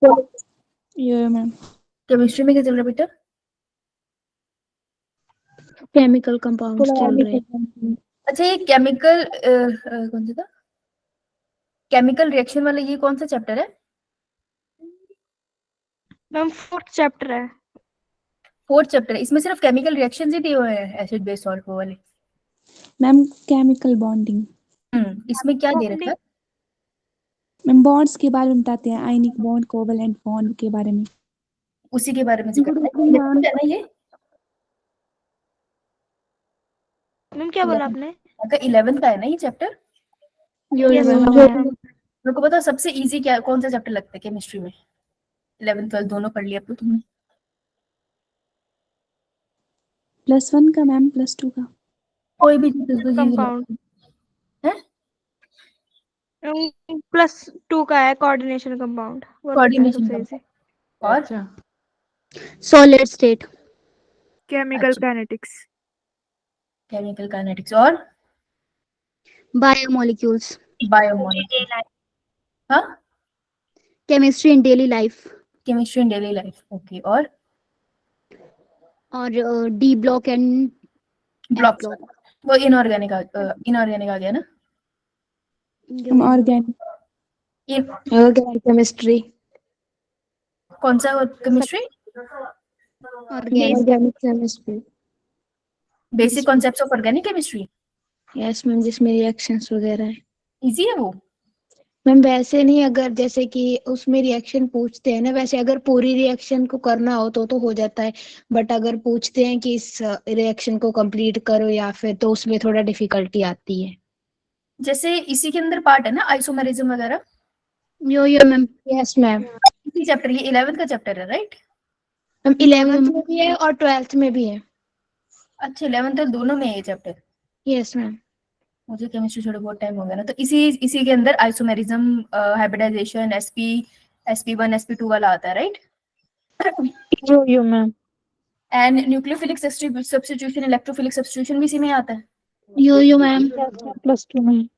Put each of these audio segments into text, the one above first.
ये ma'am chemistry में क्या चल रहा है बेटा? केमिकल कंपाउंड्स चल रहे हैं। अच्छा, ये केमिकल कौन सा था, केमिकल रिएक्शन वाला, ये कौन सा चैप्टर है? मैम 4th चैप्टर है। 4th चैप्टर है। इसमें सिर्फ केमिकल रिएक्शंस ही दिए हुए हैं, एसिड बेस सॉल्ट वो वाले। मैम केमिकल बॉन्डिंग, इसमें क्या दे रखा है? मैम बॉन्ड्स के बारे में बताते हैं, आयनिक बॉन्ड, कोवलेंट बॉन्ड के बारे में। उसी के बारे में से करना है ना ये? मैम क्या बोला आपने? अगर 11th का है ना ये चैप्टर? मेरे को बताओ सबसे इजी क्या, कौन सा चैप्टर लगता है केमिस्ट्री में? 11th 12th दोनों पढ़ लिया अब तो तुमने। +1 का मैम, +2 का। कोई भी कंपाउंड है? +2 का है कोऑर्डिनेशन कंपाउंड। कोऑर्डिनेशन सही से। और solid state, chemical kinetics, chemical kinetics और बायोमोलिक्यूल्स, बायोमोलिक्यूल। हाँ, chemistry in daily life, chemistry in daily life. Okay, और डी ब्लॉक एंड ब्लॉक्स वो इनऑर्गेनिक आ गया ना? ऑर्गेनिक केमिस्ट्री, कौन सा chemistry? Organic chemistry. Basic concepts of organic chemistry. Yes ma'am, जिसमें reactions वगैरह है। इजी है वो? मैम वैसे नहीं, अगर जैसे कि उसमें रिएक्शन पूछते हैं ना, वैसे अगर पूरी रिएक्शन को करना हो तो हो जाता है, बट अगर पूछते हैं कि इस रिएक्शन को कंप्लीट करो या फिर, तो उसमें थोड़ा डिफिकल्टी आती है। जैसे इसी के अंदर पार्ट है ना आइसोमेरिज्म वगैरह? यो मैम, यस मैम। इसी चैप्टर, ये 11th का चैप्टर है राइट? मैम 11th में भी है और 12th में भी है। अच्छा, 11th और दोनों में है ये चैप्टर? Yes ma'am. मुझे केमिस्ट्री छोड़े बहुत टाइम हो गया ना, तो इसी के अंदर आइसोमेरिज्म, हाइब्रिडाइजेशन, sp1 sp2 वाला आता है right? Yo ma'am. And nucleophilic substitution, electrophilic substitution भी इसी में आता है? यो मैम, +2 में।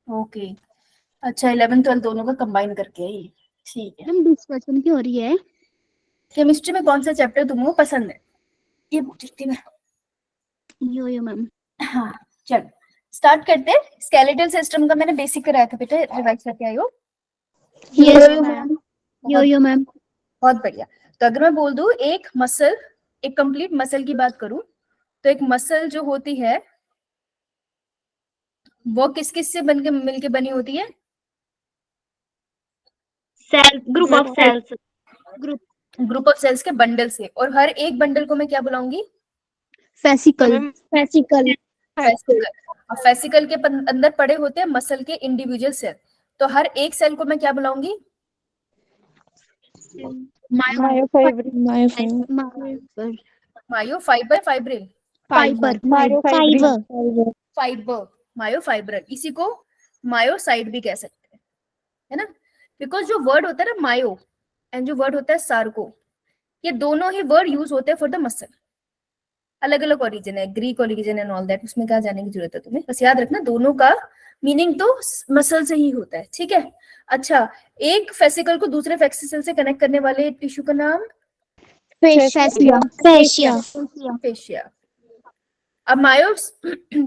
ओके, अच्छा 11th 12th दोनों का कंबाइन करके है ये, ठीक है। मैम डिस्कशन की हो रही है। केमिस्ट्री में कौन सा चैप्टर तुमको पसंद है, ये पूछती मैं। यो मैम। हाँ, चलो स्टार्ट करते हैं। स्केलेटल सिस्टम का मैंने बेसिक कराया था बेटा, रिवाइज करके आई हो? Yes ma'am. Yo ma'am. बहुत बढ़िया। तो अगर मैं बोल दूं एक मसल, एक कंप्लीट मसल की बात करूं, तो एक मसल जो होती है वो किस किस से बनके मिलके बनी होती है? Cell, group of cells, group of cells के बंडल से, और हर एक बंडल को मैं क्या बुलाऊंगी? फेसिकल। फेसिकल। और फेसिकल के अंदर पड़े होते हैं मसल के इंडिविजुअल सेल, तो हर एक सेल को मैं क्या बुलाऊंगी? मायोफाइबर, फाइब्रिल, फाइबर, मायोफाइब्रल, इसी को मायोसाइट भी कह सकते हैं, है ना? बिकॉज जो वर्ड होता है ना मायो एंड जो वर्ड होता है सार्को, ये दोनों ही वर्ड यूज होते हैं फॉर द मसल। अलग अलग ओरिजिन है, Greek origin and all that, उसमें क्या जाने की जरूरत है तुम्हें, बस याद रखना दोनों का मीनिंग तो मसल से ही होता है, ठीक है? अच्छा, एक फेसिकल को दूसरे फेसिकल से कनेक्ट करने वाले टिश्यू का नाम? फेशिया। अब मायो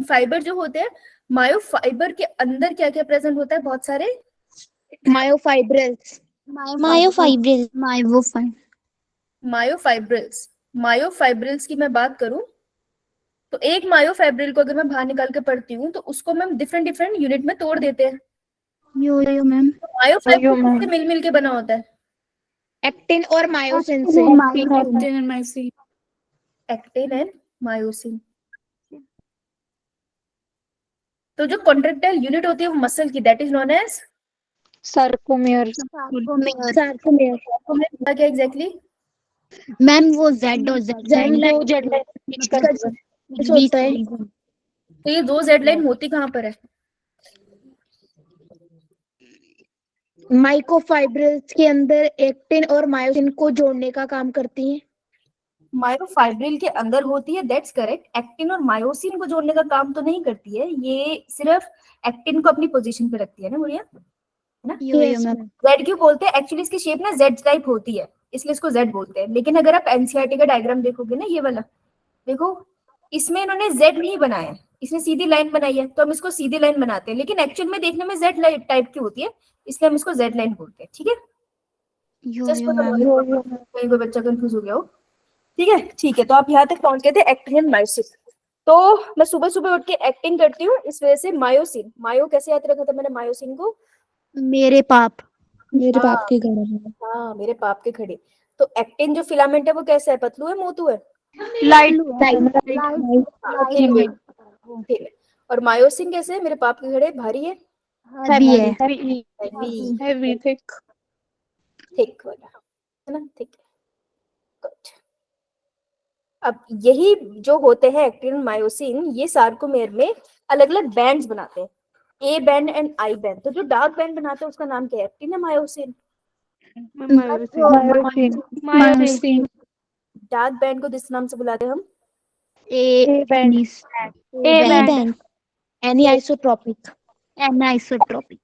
फाइबर जो होते हैं, मायो फाइबर के अंदर क्या क्या प्रेजेंट होता है? बहुत सारे मायोफाइब्रिल्स। मायोफाइब्रिल्स की मैं बात करूं तो एक मायोफाइब्रिल को अगर मैं बाहर निकाल के पढ़ती हूँ तो उसको हम डिफरेंट डिफरेंट यूनिट में तोड़ देते हैं। Yo ma'am. मायोफाइब्रिल से मिल मिल के बना होता है? एक्टिन और मायोसिन से। Actin and myosin. तो जो कॉन्ट्रेक्टाइल यूनिट होती है वो मसल की, that is known as sarcomere. क्या एग्जैक्टली? मैम वो जेड और जेड होता है। तो ये दो जेड लाइन होती कहाँ पर है? माइक्रोफाइब्रिल्स के अंदर एक्टिन और मायोसिन को जोड़ने का काम करती हैं। मायोफाइब्रिल के अंदर होती है, दैट्स करेक्ट। एक्टिन और मायोसिन को जोड़ने का काम तो नहीं करती है, ये सिर्फ एक्टिन को अपनी पोजीशन पे रखती है ना, बढ़िया। ना। Yes, ma'am. जेड क्यों बोलते हैं? एक्चुअली इसकी शेप ना जेड टाइप होती है, इसलिए इसको जेड बोलते हैं। लेकिन अगर आप एनसीईआरटी का डायग्राम देखोगे ना, ये वाला देखो, इसमें इन्होंने जेड नहीं बनाया है, इसने सीधी लाइन बनाई है, तो हम इसको सीधी लाइन बनाते हैं, लेकिन एक्चुअल में देखने में जेड टाइप की होती है, इसलिए हम इसको जेड लाइन बोलते हैं। ठीक है, जस्ट फॉर द नॉलेज, कहीं कोई बच्चा कंफ्यूज हो गया हो। ठीक है, ठीक है, तो आप यहाँ तक पहुंच गए थे एक्टिन एंड मायोसिन। तो मैं सुबह सुबह उठ के एक्टिंग करती हूँ, इस वजह से मायोसिन, मायो कैसे याद रखा था मैंने मायोसिन को? मेरे पाप हाँ, के घड़े में। हाँ, मेरे पाप के खड़े। तो एक्टिन जो फिलामेंट है वो कैसा है? पतलू है, मोटू है? लाइट हाँ, ठीक है, ठीक है। और मायोसिन कैसे है? मेरे पाप के खड़े भारी है, हैवी है। हेवी थिक थिक वाला, है ना, थिक। गुड। अब यही जो होते हैं एक्टिन और मायोसिन, ये सार्कोमेर में अलग अलग बैंड्स बनाते हैं, A band and I band. तो जो डार्क बैंड बनाते हैं उसका नाम क्या है? एक्टिन या मायोसिन? मायोसिन डार्क बैंड को किस नाम से बुलाते हैं हम? ए बैंड एनिसोट्रोपिक एनाइसोट्रॉपिक,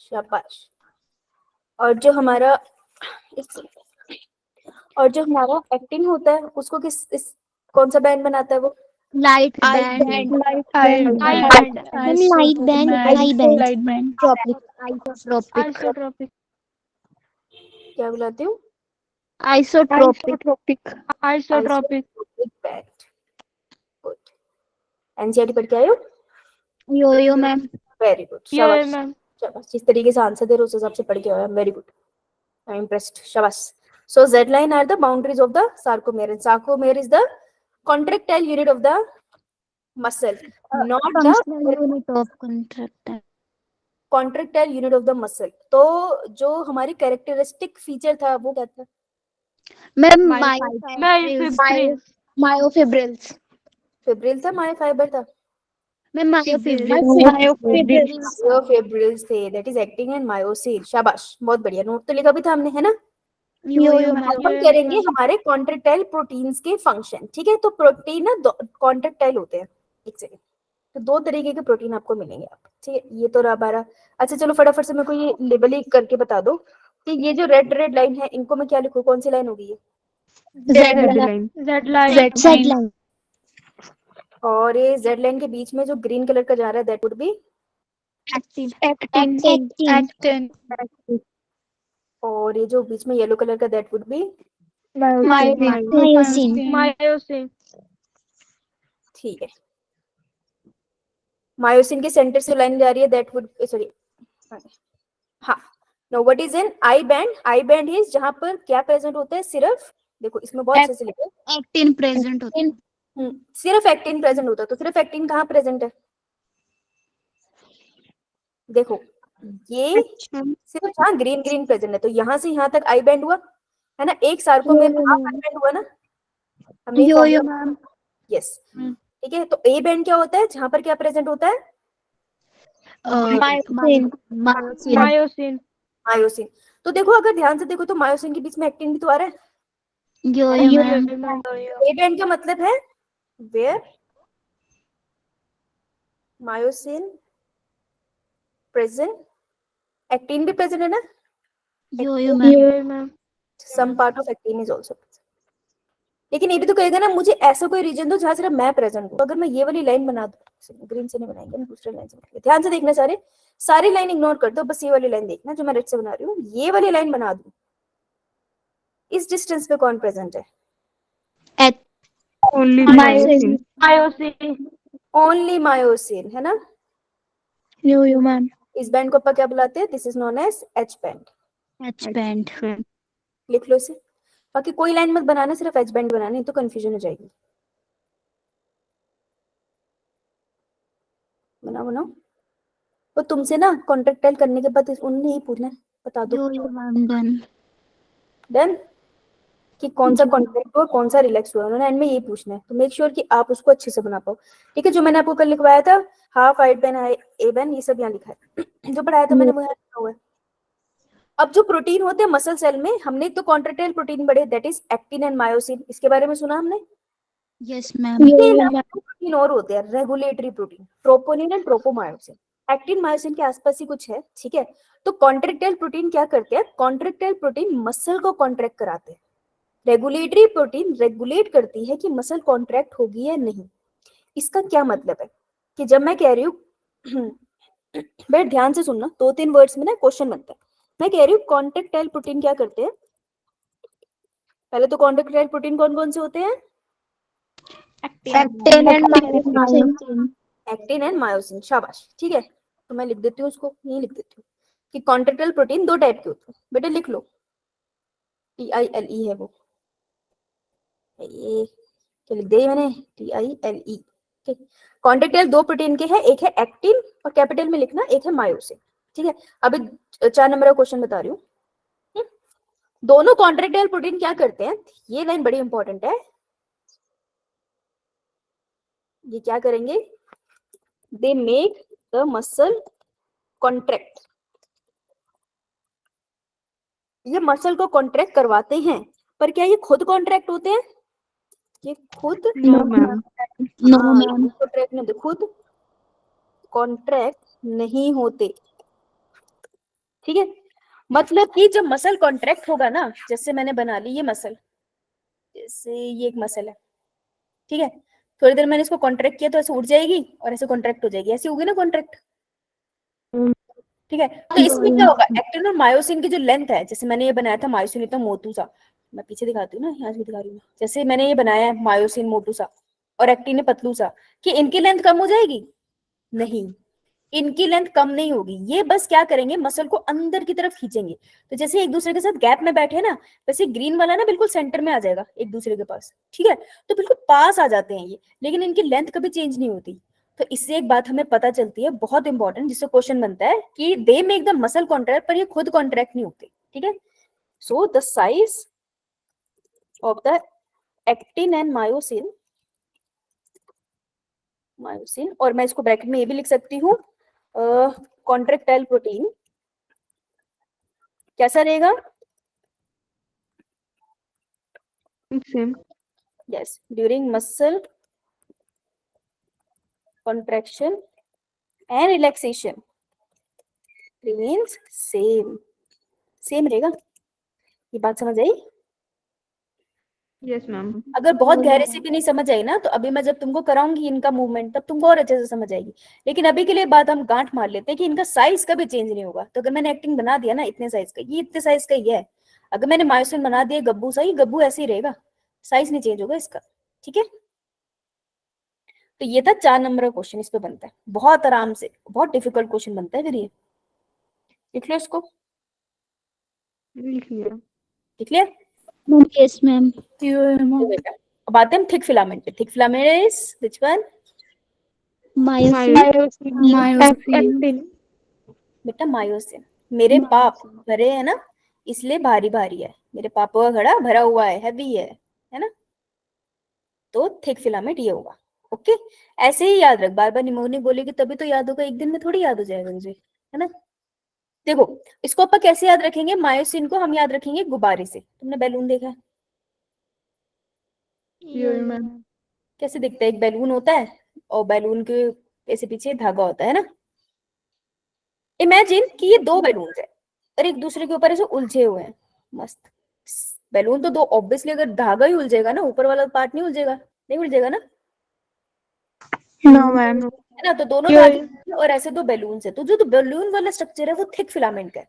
शाबाश। और जो हमारा एक्टिन होता है उसको कौन सा बैंड बनाता है वो? लाइट बैंड आइसोट्रोपिक क्या बुलाती हूँ? Isotropic band. गुड। एनसीईआरटी पढ़ के आए हो? यो मैम। वेरी गुड, शाबाश शाबाश। जिस तरीके से आंसर दे रहे हो उस हिसाब से पढ़ के आया, very good, I am impressed, शाबाश। So Z line are the boundaries of the sarcomere, and sarcomere is the contractile unit of the muscle, not the unit of contractile unit of the muscle. तो जो हमारी characteristic feature था वो क्या था? Ma'am myofibrils fibril था, myofibre था? Ma'am myofibrils थे, that is actin and myosin, शाबाश, बहुत बढ़िया। नोट तो लिखा भी था हमने, है ना। अब हम करेंगे हमारे कॉन्ट्रेक्टाइल प्रोटीन्स के फंक्शन। ठीक है, तो प्रोटीन ना कॉन्ट्रेक्टाइल होते हैं, एक सेकेंड, तो दो तरीके के प्रोटीन आपको मिलेंगे आप। ठीक है, ये तो रहा हमारा। अच्छा चलो फटाफट से मेरे को ये लेबल ही करके बता दो कि ये जो रेड रेड लाइन है इनको मैं क्या लिखूं? कौन सी लाइन होगी ये? जेड लाइन और ये जेड लाइन के बीच में जो ग्रीन कलर का जा रहा है दैट वुड बी एक्टिन और ये जो बीच में येलो कलर का दैट वुड बी मायोसिन ठीक है। मायोसिन के सेंटर से लाइन जा रही है दैट वुड, सॉरी, हाँ, know what is an I band? I band is जहां पर क्या प्रेजेंट होता है? सिर्फ देखो इसमें बहुत अच्छे से लिखो, एक्टिन प्रेजेंट होता है। सिर्फ एक्टिन प्रेजेंट होता है। तो सिर्फ एक्टिन कहाँ प्रेजेंट है? देखो ये सिर्फ जहाँ ग्रीन ग्रीन प्रेजेंट है, तो यहाँ से यहाँ तक आई बैंड हुआ है ना, एक सार्कोमेर में हाफ आई बैंड हुआ ना, हमने यस। ठीक है, तो ए बैंड क्या होता है? जहां पर क्या प्रेजेंट होता है? Myosin myosin. तो देखो अगर ध्यान से देखो तो मायोसिन के बीच में एक्टिन भी तो आ रहा है। ए बैंड का मतलब है वेयर मायोसिन प्रेजेंट, एक्टिन भी प्रेजेंट है ना, some part of actin is also. लेकिन ये भी तो कहेगा ना मुझे ऐसा कोई रीजन दो जहां सिर्फ मैं प्रेजेंट हूं। तो अगर मैं ये वाली लाइन बना दूं, ग्रीन से नहीं बनाएंगे, दूसरी लाइन से बनाएंगे, ध्यान से देखना, सारी लाइन इग्नोर कर दो, बस ये वाली लाइन देखना जो मैं रेड से बना रही हूँ। ये वाली लाइन बना दूं, इस डिस्टेंस पे कौन प्रेजेंट है? ओनली मायोसिन, है ना। इस बैंड को अपन क्या बुलाते हैं? This is known as H band. लिख लो इसे। बाकी कोई लाइन मत बनाना, सिर्फ एच बैंड बनाना, नहीं तो कंफ्यूजन हो जाएगी। बनाओ। तो तुमसे ना कॉन्ट्रेक्टाइल करने के बाद उन्होंने ही पूछना है, बता दो डन कि कौन सा कॉन्ट्रैक्ट हुआ, कौन सा रिलैक्स हुआ। उन्होंने एंड में यही पूछना है, तो मेक श्योर कि आप उसको अच्छे से बना पाओ। ठीक है, जो मैंने आपको कल लिखवाया था half I ban A ban, ये सब यहाँ लिखा है जो पढ़ाया था मैंने वो यहाँ लिखा हुआ है। अब जो प्रोटीन होते हैं मसल सेल में, हमने एक तो कॉन्ट्रेक्टाइल प्रोटीन पढ़े that is actin and myosin, इसके बारे में सुना हमने। Yes ma'am. प्रोटीन और होते हैं regulatory protein, troponin and tropomyosin. Actin myosin के आसपास ही कुछ है, ठीक है। तो कॉन्ट्रैक्टाइल प्रोटीन क्या करते हैं, कॉन्ट्रैक्टाइल प्रोटीन मसल को कॉन्ट्रैक्ट कराते हैं। रेगुलेटरी प्रोटीन रेगुलेट करती है कि मसल कॉन्ट्रैक्ट होगी या नहीं। इसका क्या मतलब है कि जब मैं कह रही हूँ बेटा ध्यान से सुनना, 2-3 वर्ड्स में ना क्वेश्चन बनता है। मैं कह रही हूँ कॉन्ट्रैक्टाइल प्रोटीन क्या करते हैं, पहले तो कॉन्ट्रैक्टाइल प्रोटीन कौन कौन से होते हैं, actin and myosin. Actin and myosin, शाबाश, ठीक है। तो मैं लिख देती हूँ उसको, यही लिख देती हूँ कि कॉन्ट्रैक्टाइल प्रोटीन 2 टाइप के होते हैं, बेटा लिख लो, TILE है वो, ये क्या लिख दिया मैंने, TILE। कॉन्ट्रैक्टाइल 2 प्रोटीन के हैं, एक है एक्टिन और कैपिटल में लिखना, एक है मायोसिन, ठीक है। अभी 4 नंबर का क्वेश्चन बता रही हूँ। दोनों कॉन्ट्रैक्टाइल प्रोटीन क्या करते हैं, ये लाइन बड़ी इंपॉर्टेंट है, ये क्या करेंगे, they make the muscle contract, ये मसल को कॉन्ट्रैक्ट करवाते हैं, पर क्या ये खुद कॉन्ट्रैक्ट होते हैं, ये खुद no ma'am, no ma'am, contract नहीं होते, खुद कॉन्ट्रैक्ट नहीं होते, ठीक है। मतलब कि जब मसल कॉन्ट्रैक्ट होगा ना, जैसे मैंने बना ली ये मसल, जैसे ये एक मसल है, ठीक है, थोड़ी देर मैंने इसको कॉन्ट्रैक्ट किया तो ऐसे उठ जाएगी और ऐसे कॉन्ट्रैक्ट हो जाएगी, ऐसी होगी ना कॉन्ट्रैक्ट, ठीक है। तो इसमें क्या होगा, एक्टिन और मायोसिन की जो लेंथ है, जैसे मैंने ये बनाया था मायोसिन इतना मोटू सा, मैं पीछे दिखाती हूँ ना, यहाँ से दिखा रही हूँ, जैसे मैंने ये बनाया है मायोसिन मोटू सा और एक्टिन ने पतलू सा, कि इनकी लेंथ कम हो जाएगी, नहीं, इनकी लेंथ कम नहीं होगी, ये बस क्या करेंगे, मसल को अंदर की तरफ खींचेंगे। तो जैसे एक दूसरे के साथ गैप में बैठे ना, वैसे ग्रीन वाला ना बिल्कुल सेंटर में आ जाएगा एक दूसरे के पास, ठीक है, तो बिल्कुल पास आ जाते हैं ये, लेकिन इनकी लेंथ कभी चेंज नहीं होती। तो इससे एक बात हमें पता चलती है बहुत इंपॉर्टेंट, जिससे क्वेश्चन बनता है कि they make the muscle contract, पर ये खुद कॉन्ट्रैक्ट नहीं होते, ठीक है। So the size of the actin and myosin, myosin, और मैं इसको ब्रैकेट में ये भी लिख सकती हूँ, कॉन्ट्रैक्टाइल प्रोटीन कैसा रहेगा, same, yes, during muscle contraction and relaxation remains same, same रहेगा। ये बात समझ आई, यस मैम, अगर बहुत गहरे से भी नहीं समझ आई ना, तो अभी मैं जब तुमको कराऊंगी इनका मूवमेंट, तब तुमको और अच्छे से समझ आएगी, लेकिन अभी के लिए बात हम गांठ मार लेते हैं कि इनका साइज कभी चेंज नहीं होगा। तो अगर मैंने एक्टिंग बना दिया ना इतने साइज का, ये इतने साइज का ही है, अगर मैंने मायोसिन बना दिया गब्बू सा, ये गब्बू ऐसे ही रहेगा, साइज नहीं चेंज होगा इसका, ठीक है। तो ये था 4 नंबर का क्वेश्चन, इस पे बनता है बहुत आराम से, बहुत डिफिकल्ट क्वेश्चन बनता है फिर ये, लिख लो इसको, लिख लिया, लिख लिया। यस मैम, तो बेटा अब आते हैं थिक फिलामेंट पे। Thick filament is which one, actin, बेटा मायोसिन। मेरे पाप भरे है ना, इसलिए भारी भारी है, मेरे पापों का घड़ा भरा हुआ है, हैवी है ना, तो थिक फिलामेंट ये होगा, ओके। ऐसे ही याद रख, बार बार निमोनिक बोलेगी तभी तो याद होगा, एक दिन में थोड़ी याद हो जाएगा तुझे, है ना। देखो इसको अपन कैसे याद रखेंगे, मायोसिन को हम याद रखेंगे गुब्बारे से, तुमने बैलून देखा है मैम, कैसे दिखता है, एक बैलून होता है और बैलून के ऐसे पीछे धागा होता है ना, इमेजिन कि ये 2 बैलून है और एक दूसरे के ऊपर ऐसे उलझे हुए हैं, मस्त बैलून तो 2, ऑब्वियसली अगर धागा ही उलझेगा ना, ऊपर वाला पार्ट नहीं उलझेगा, नहीं उलझेगा ना, नो मैम, है ना। तो दोनों धागे और ऐसे 2 बैलून है, तो जो बैलून वाला स्ट्रक्चर है वो थिक फिलामेंट का है,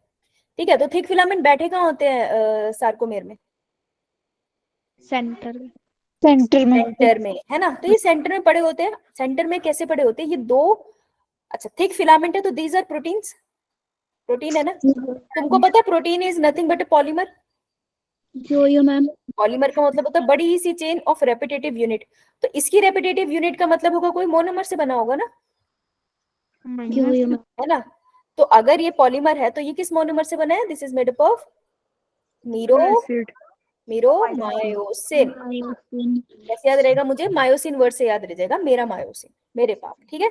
ठीक है। तो थिक फिलामेंट बैठे कहाँ होते हैं सार्कोमेर में, सेंटर सेंटर में, है ना। तो ये सेंटर में पड़े होते हैं, सेंटर में कैसे पड़े होते हैं ये 2, अच्छा थिक फिलामेंट है तो दीज आर प्रोटीन्स, प्रोटीन है ना। तुमको पता है protein is nothing but A polymer, yo ma'am, polymer का मतलब होता है बड़ी सी चेन ऑफ रेपिटेटिव यूनिट, तो इसकी रेपिटेटिव यूनिट का मतलब होगा कोई मोनोमर से बना होगा ना, यो मैम, है ना। तो अगर ये पॉलीमर है तो ये किस मोनोमर से बना है, this is made up of myosin, कैसे याद रहेगा मुझे, मायोसिन वर्ड से याद रह जाएगा, मेरा मायोसिन, मेरे पाप, ठीक है।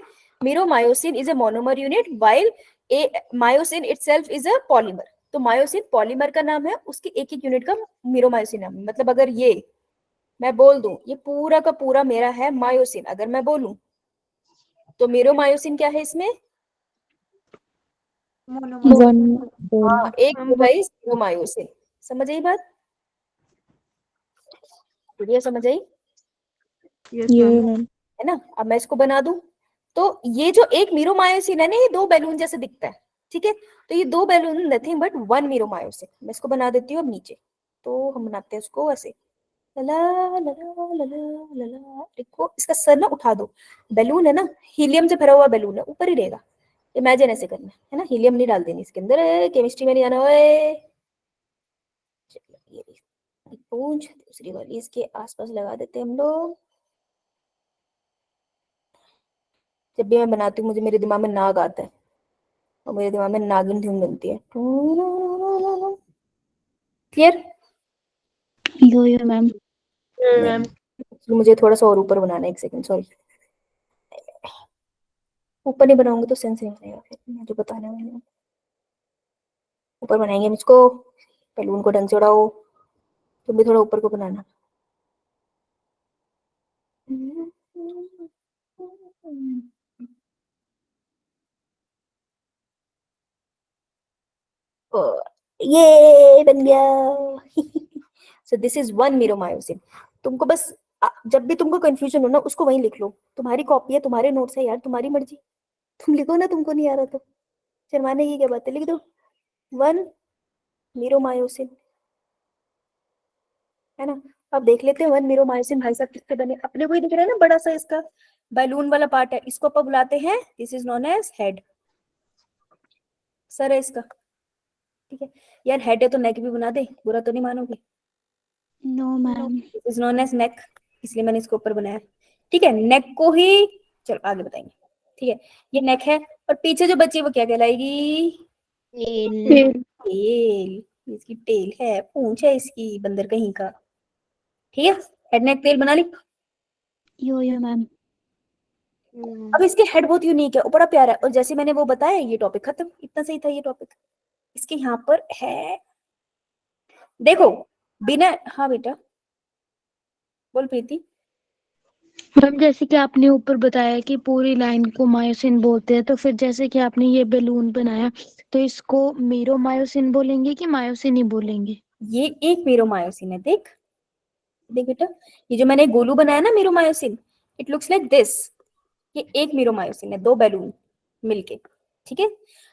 Myosin is a monomer unit while A myosin itself is a polymer, तो मायोसिन पॉलीमर का नाम है, उसकी एक एक यूनिट का मीरोमायोसिन नाम है। मतलब अगर ये मैं बोल दूं ये पूरा का पूरा मेरा है मायोसिन, अगर मैं बोलूं तो मीरोमायोसिन क्या है इसमें, हाँ, एक डिवाइस दो मायोसिन। समझ आई बात? बढ़िया समझ आई Yes, ma'am. है ना? अब मैं इसको बना दूं तो ये जो एक मीरोमायोसिन है ना, ये दो बैलून जैसे दिखता है, ठीक है? तो ये दो balloon nothing but one meromyosin. मैं इसको बना देती हूँ अब नीचे। तो हम बनाते हैं उसको ऐसे, लला लला लला लला। देखो इसका सर ना उठा दो। बैलून है ना, हीलियम से भरा हुआ बैलून है, ऊपर ही रहेगा। इमेजिन ऐसे करना है ना, हीलियम नहीं डाल देनी इसके अंदर, केमिस्ट्री में नहीं आना है। चलो ये पूंछ दूसरी वाली इसके आसपास लगा देते हैं हम लोग। जब भी मैं बनाती हूँ मुझे मेरे दिमाग में नाग आता है और मेरे दिमाग में नागिन धुन बनती है। क्लियर? यो मैम। मैम। मुझे थोड़ा सा और ऊपर बनाना है, एक सेकंड, सॉरी। ऊपर नहीं बनाऊंगी तो सेंस नहीं बनेगा, फिर मैं जो बताने वाली हूँ। ऊपर बनाएंगे हम इसको। बैलून को ढंग से उड़ाओ। तुम भी थोड़ा ऊपर को बनाना। ये बन गया। So this is one meromyosin. तुमको बस जब भी तुमको कंफ्यूजन हो ना, उसको वहीं लिख लो। तुम्हारी कॉपी है, तुम्हारे नोट्स है यार, तुम्हारी मर्जी। तुम लिखो ना, तुमको नहीं आ रहा तो शर्माने की क्या बात है, लिख दो वन मीरोमायोसिन, है ना? अब देख लेते हैं वन मीरोमायोसिन भाई साहब किससे बने। अपने को ही दिख रहा है ना बड़ा सा इसका बैलून वाला पार्ट है, इसको अपन बुलाते हैं, this is known as head. सर है इसका, ठीक है यार। हेड है तो नेक भी बना दे, बुरा तो नहीं मानोगे? No ma'am. This is known as neck, इसलिए मैंने इसको ऊपर बनाया, ठीक है? नेक को ही चलो आगे बताएंगे, ठीक है? ये नेक है और पीछे जो बची वो क्या कहलाएगी? टेल। इसकी टेल है, पूंछ है इसकी, बंदर कहीं का, ठीक है? हेड नेक टेल बना ली। यो मैम। अब इसके हेड बहुत यूनिक है और बड़ा प्यारा है, और जैसे मैंने वो बताया ये टॉपिक खत्म। इतना सही था ये टॉपिक। इसके यहाँ पर है, देखो बिना, हाँ बेटा बोल प्रीति। मैम जैसे कि आपने ऊपर बताया कि पूरी लाइन को मायोसिन बोलते हैं, तो फिर जैसे कि आपने ये बैलून बनाया, तो इसको मीरोमायोसिन बोलेंगे कि मायोसिन ही बोलेंगे? ये एक मीरोमायोसिन है, देख देख बेटा, ये जो मैंने गोलू बनाया ना meromyosin, it looks like this. ये एक मीरोमायोसिन है, दो बैलून मिलके, ठीक है?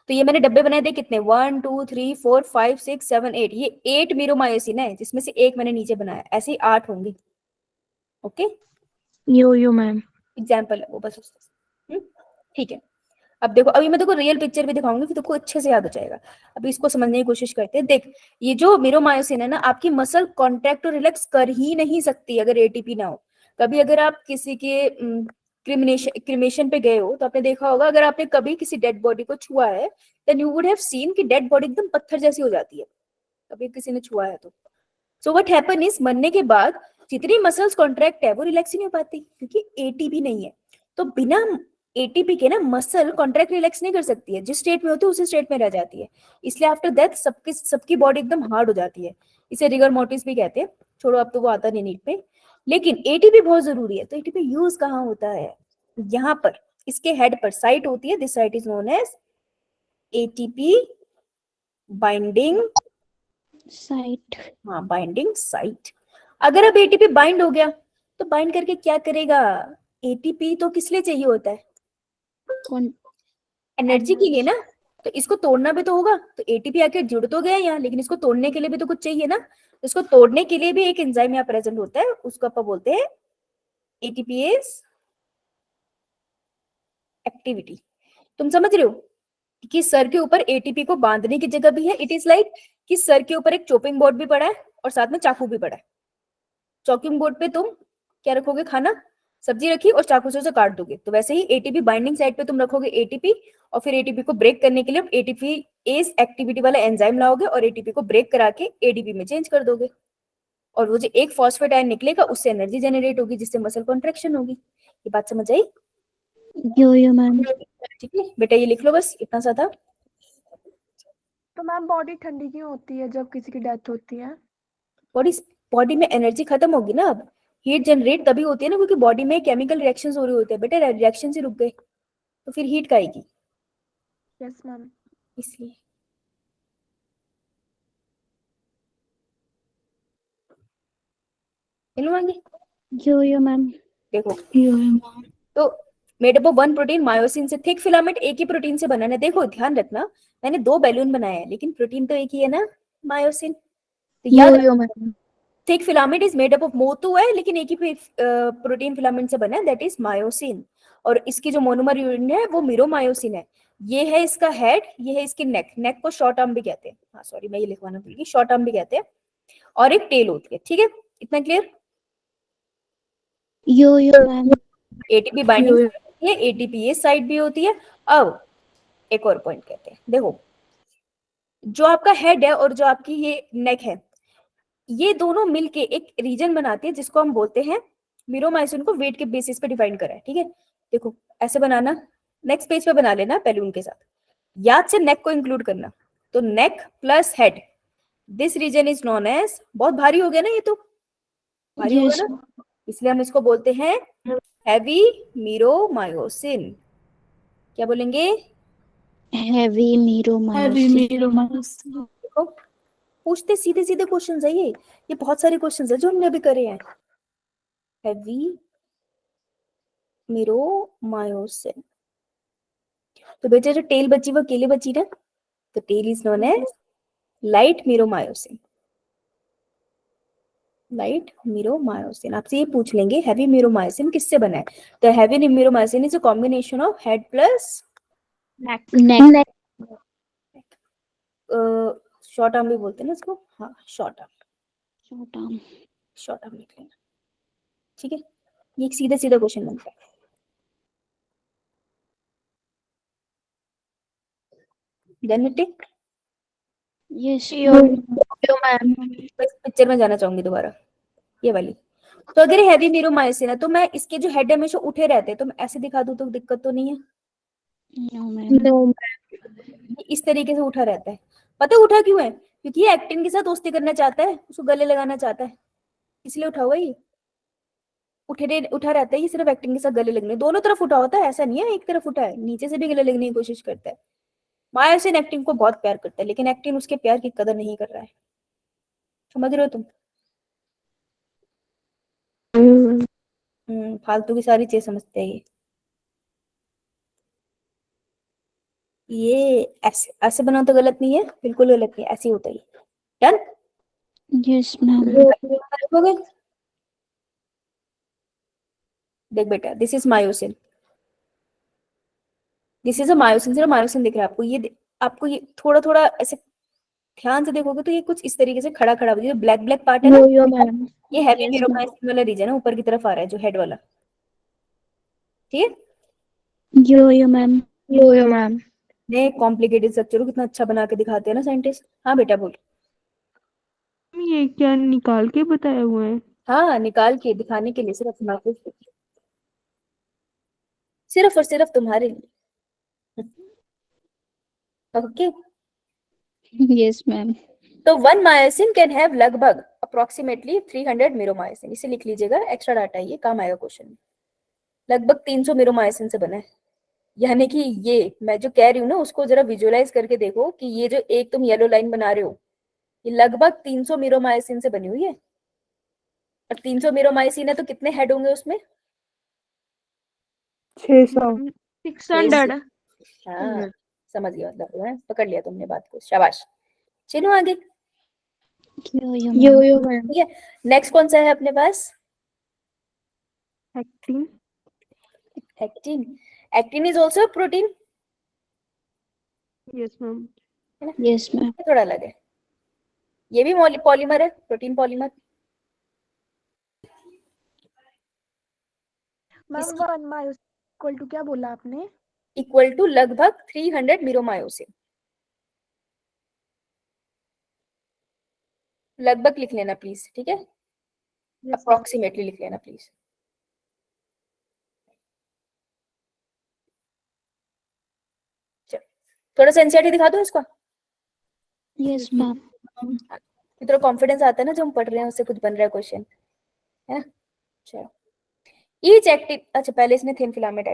तो ये मैंने डब्बे बनाए, देख कितने, 1 2 3 4 5 6 7 8, ये 8 मीरोमायोसिन है, जिसमें से एक मैंने नीचे बनाया, ऐसे ही 8 होंगे। Okay, yo ma'am. एग्जाम्पल है वो बस उसका। ठीक है, अब देखो, अभी मैं देखो रियल पिक्चर भी दिखाऊंगी, फिर तुमको अच्छे से याद हो जाएगा। अभी इसको समझने की कोशिश करते हैं। देख, ये जो मीरोमायोसिन है ना, आपकी मसल कॉन्ट्रैक्ट और रिलैक्स कर ही नहीं सकती अगर एटीपी ना हो। कभी अगर आप किसी के क्रिमेशन पे गए हो तो आपने देखा होगा, अगर आपने कभी किसी डेड बॉडी को छुआ है, then you would have seen कि डेड बॉडी एकदम पत्थर जैसी हो जाती है, कभी किसी ने छुआ है तो। सो व्हाट हैपन इज, मरने के बाद जितनी मसल्स कॉन्ट्रैक्ट है वो रिलैक्स ही नहीं हो पाती, क्योंकि एटीपी नहीं है। तो बिना एटीपी के ना मसल कॉन्ट्रैक्ट रिलैक्स नहीं कर सकती है, जिस स्टेट में होती है उसी स्टेट में रह जाती है। इसलिए आफ्टर डेथ सबकी बॉडी एकदम हार्ड हो जाती है। इसे रिगर मोर्टिस भी कहते हैं। छोड़ो, अब तो वो आता नहीं नीट पे। लेकिन एटीपी बहुत जरूरी है। तो एटीपी यूज कहाँ होता है? यहाँ पर, इसके हेड पर साइट होती है, this site is known as ATP binding site. हाँ, बाइंडिंग साइट। अगर अब एटीपी बाइंड हो गया तो बाइंड करके क्या करेगा? एटीपी तो किस लिए चाहिए होता है? एनर्जी के लिए ना। तो इसको तोड़ना भी तो होगा, तो एटीपी आके जुड़ तो गया यहाँ, लेकिन इसको तोड़ने के लिए भी तो कुछ चाहिए ना। तो इसको तोड़ने के लिए भी एक एंजाइम यहाँ प्रेजेंट होता है, उसको अपन बोलते हैं एटीपीएस एक्टिविटी। तुम समझ रहे हो कि सर के ऊपर एटीपी को बांधने की जगह भी है। इट इज लाइक कि सर के ऊपर एक चॉपिंग बोर्ड भी पड़ा है और साथ में चाकू भी पड़ा है। चॉपिंग बोर्ड पे तुम क्या रखोगे? खाना, सब्जी रखी और चाकू से उसे काट दोगे। तो वैसे ही एटीपी बाइंडिंग साइड पे तुम रखोगे एटीपी, और फिर एटीपी को ब्रेक करने के लिए एटीपी एस एक्टिविटी वाला एंजाइम लाओगे और एटीपी को ब्रेक करा के एडीपी में चेंज कर दोगे। और वो जो एक फॉस्फेट आयन निकलेगा उससे एनर्जी जनरेट होगी, जिससे मसल कॉन्ट्रेक्शन होगी। ये बात समझ आई? यो मैम। ठीक है बेटा, ये लिख लो बस, इतना सा था। तो मैम बॉडी ठंडी क्यों होती है जब किसी की डेथ होती है? बॉडी बॉडी में एनर्जी खत्म होगी ना। अब हीट जनरेट तभी होती है ना, क्योंकि बॉडी में केमिकल रिएक्शंस हो रहे होते हैं। बेटा रिएक्शन से रुक गए तो फिर हीट का आएगी। Yes ma'am. इसलिए। आगे यो मैम। देखो, तो made up of one protein myosin से। थिक फिलामेंट एक ही प्रोटीन से बना है। देखो ध्यान रखना, मैंने 2 बैलून बनाए हैं लेकिन प्रोटीन तो एक ही है ना, मायोसिन। तो याद, yo ma'am. Thick filament is made up of मोटू है लेकिन एक ही प्रोटीन फिलामेंट से बना है, दैट इज मायोसिन। और इसकी जो मोनोमर यूनिट है वो मीरोमायोसिन है। ये है इसका हेड, ये है इसकी नेक। नेक को शॉर्ट आर्म भी कहते हैं, हाँ सॉरी मैं ये लिखवाना भूल गई, शॉर्ट आर्म भी कहते हैं। और एक टेल होती है, ठीक है, इतना क्लियर। यो मैम। एटीपी बाइंडिंग होती है, एटीपी साइड भी होती है। अब एक और पॉइंट कहते हैं, देखो जो आपका हेड है और जो आपकी ये नेक है, ये दोनों मिलके एक रीजन बनाते हैं जिसको हम बोलते हैं मीरोमाइसिन। को वेट के बेसिस पे डिफाइन करा है, ठीक है। देखो ऐसे बनाना, नेक्स्ट पेज पे बना लेना बैलून के साथ। याद से नेक को इंक्लूड करना, तो neck plus head, this region is known as, बहुत भारी हो गया ना ये, तो भारी होगा ना, इसलिए हम इसको बोलते हैं हैवी मीरोमायोसिन। क्या बोलेंगे? Heavy meromyosin. देखो पूछते सीधे सीधे क्वेश्चन है ये बहुत सारे क्वेश्चन है जो हमने अभी करे हैं। हैवी मीरोमायोसिन, तो बेटा जो टेल बची वो अकेले बची ना, तो tail is known as light meromyosin. Light meromyosin, आपसे ये पूछ लेंगे हैवी मीरोमायोसिन किससे बना है, तो heavy meromyosin is a combination of head plus neck. Short arm भी बोलते हैं ना इसको, हाँ short arm, short arm. Short arm लिख लेना, ठीक है। ये एक सीधा सीधा क्वेश्चन बनता है। Then we take, yes yo ma'am. इस पिक्चर में जाना चाहूंगी दोबारा, ये वाली। तो अगर हैवी मीरोमायोसिन है तो मैं इसके जो हेड हमेशा उठे रहते हैं, तो मैं ऐसे दिखा दूं तो दिक्कत तो नहीं है। No ma'am. ये इस तरीके से उठा रहता है, पता है उठा क्यों है? क्योंकि ये एक्टिन के साथ दोस्ती करना चाहता है, उसको गले लगाना चाहता है, इसलिए उठा हुआ ये। उठा रहता है ये सिर्फ एक्टिन के साथ गले लगने, दोनों तरफ उठा होता है, ऐसा नहीं है एक तरफ उठा है, नीचे से भी गले लगने की कोशिश करता है। मायोसिन एक्टिन को बहुत प्यार करता है लेकिन एक्टिन उसके प्यार की कदर नहीं कर रहा है, समझ रहे हो तुम? फालतू की सारी चीज समझते हैं ये ऐसे ऐसे बना तो गलत नहीं है, बिल्कुल गलत नहीं है, ऐसे ही होता है। डन? Yes ma'am. हो गए? देख बेटा, this is myosin, this is a myosin, सिर्फ मायोसिन दिख रहा है आपको, ये आपको ये थोड़ा थोड़ा ऐसे ध्यान से देखोगे तो ये कुछ इस तरीके से खड़ा खड़ा, जो ब्लैक ब्लैक पार्ट है ना, यो मैम। ये हैवी मीरोमायोसिन वाला रीजन है, ऊपर की तरफ आ रहा है जो हेड वाला, ठीक है। यो मैम। Yo ma'am. ने कॉम्प्लिकेटेड स्ट्रक्चर को कितना अच्छा बना के दिखाते हैं ना साइंटिस्ट। हाँ बेटा बोल। ये क्या निकाल के बताया हुआ है? हाँ निकाल के दिखाने के लिए, सिर्फ और सिर्फ तुम्हारे लिए, ओके। Yes ma'am. तो वन मायोसिन कैन हैव लगभग अप्रोक्सीमेटली 300 मीरोमायोसिन, इसे लिख लीजिएगा, एक्स्ट्रा डाटा ये काम आएगा क्वेश्चन में। लगभग 300 मीरोमायोसिन से बना है, यानी कि ये मैं जो कह रही हूँ ना उसको जरा विजुअलाइज करके देखो कि ये जो एक तुम येलो लाइन बना रहे हो ये लगभग 300 मीरोमायोसिन से बनी हुई है। और 300 मीरोमायोसिन है तो कितने हेड होंगे उसमें? 600। 600। हाँ समझ गया, मतलब पकड़ लिया तुमने बात को, शाबाश। चलो आगे। Yo ma'am. ठीक है, नेक्स्ट कौन सा है अपने पास? Actin. Actin. Actin is also protein, yes ma'am. है ना? Yes ma'am. थोड़ा अलग है, ये भी पॉलीमर है, protein polymer. Ma'am one myosin equal to क्या बोला आपने? इक्वल टू लगभग 300 मीरोमायोसिन। लगभग लिख लेना प्लीज, ठीक है, अप्रोक्सीमेटली लिख लेना प्लीज। थोड़ा सा एनसीईआरटी दिखा दो इसका। Yes ma'am. थोड़ा कॉन्फिडेंस आता है ना, जो हम पढ़ रहे हैं उससे कुछ बन रहा है क्वेश्चन, है ना? चलो, ईच एक्टिव, अच्छा पहले इसने थिन फिलामेंट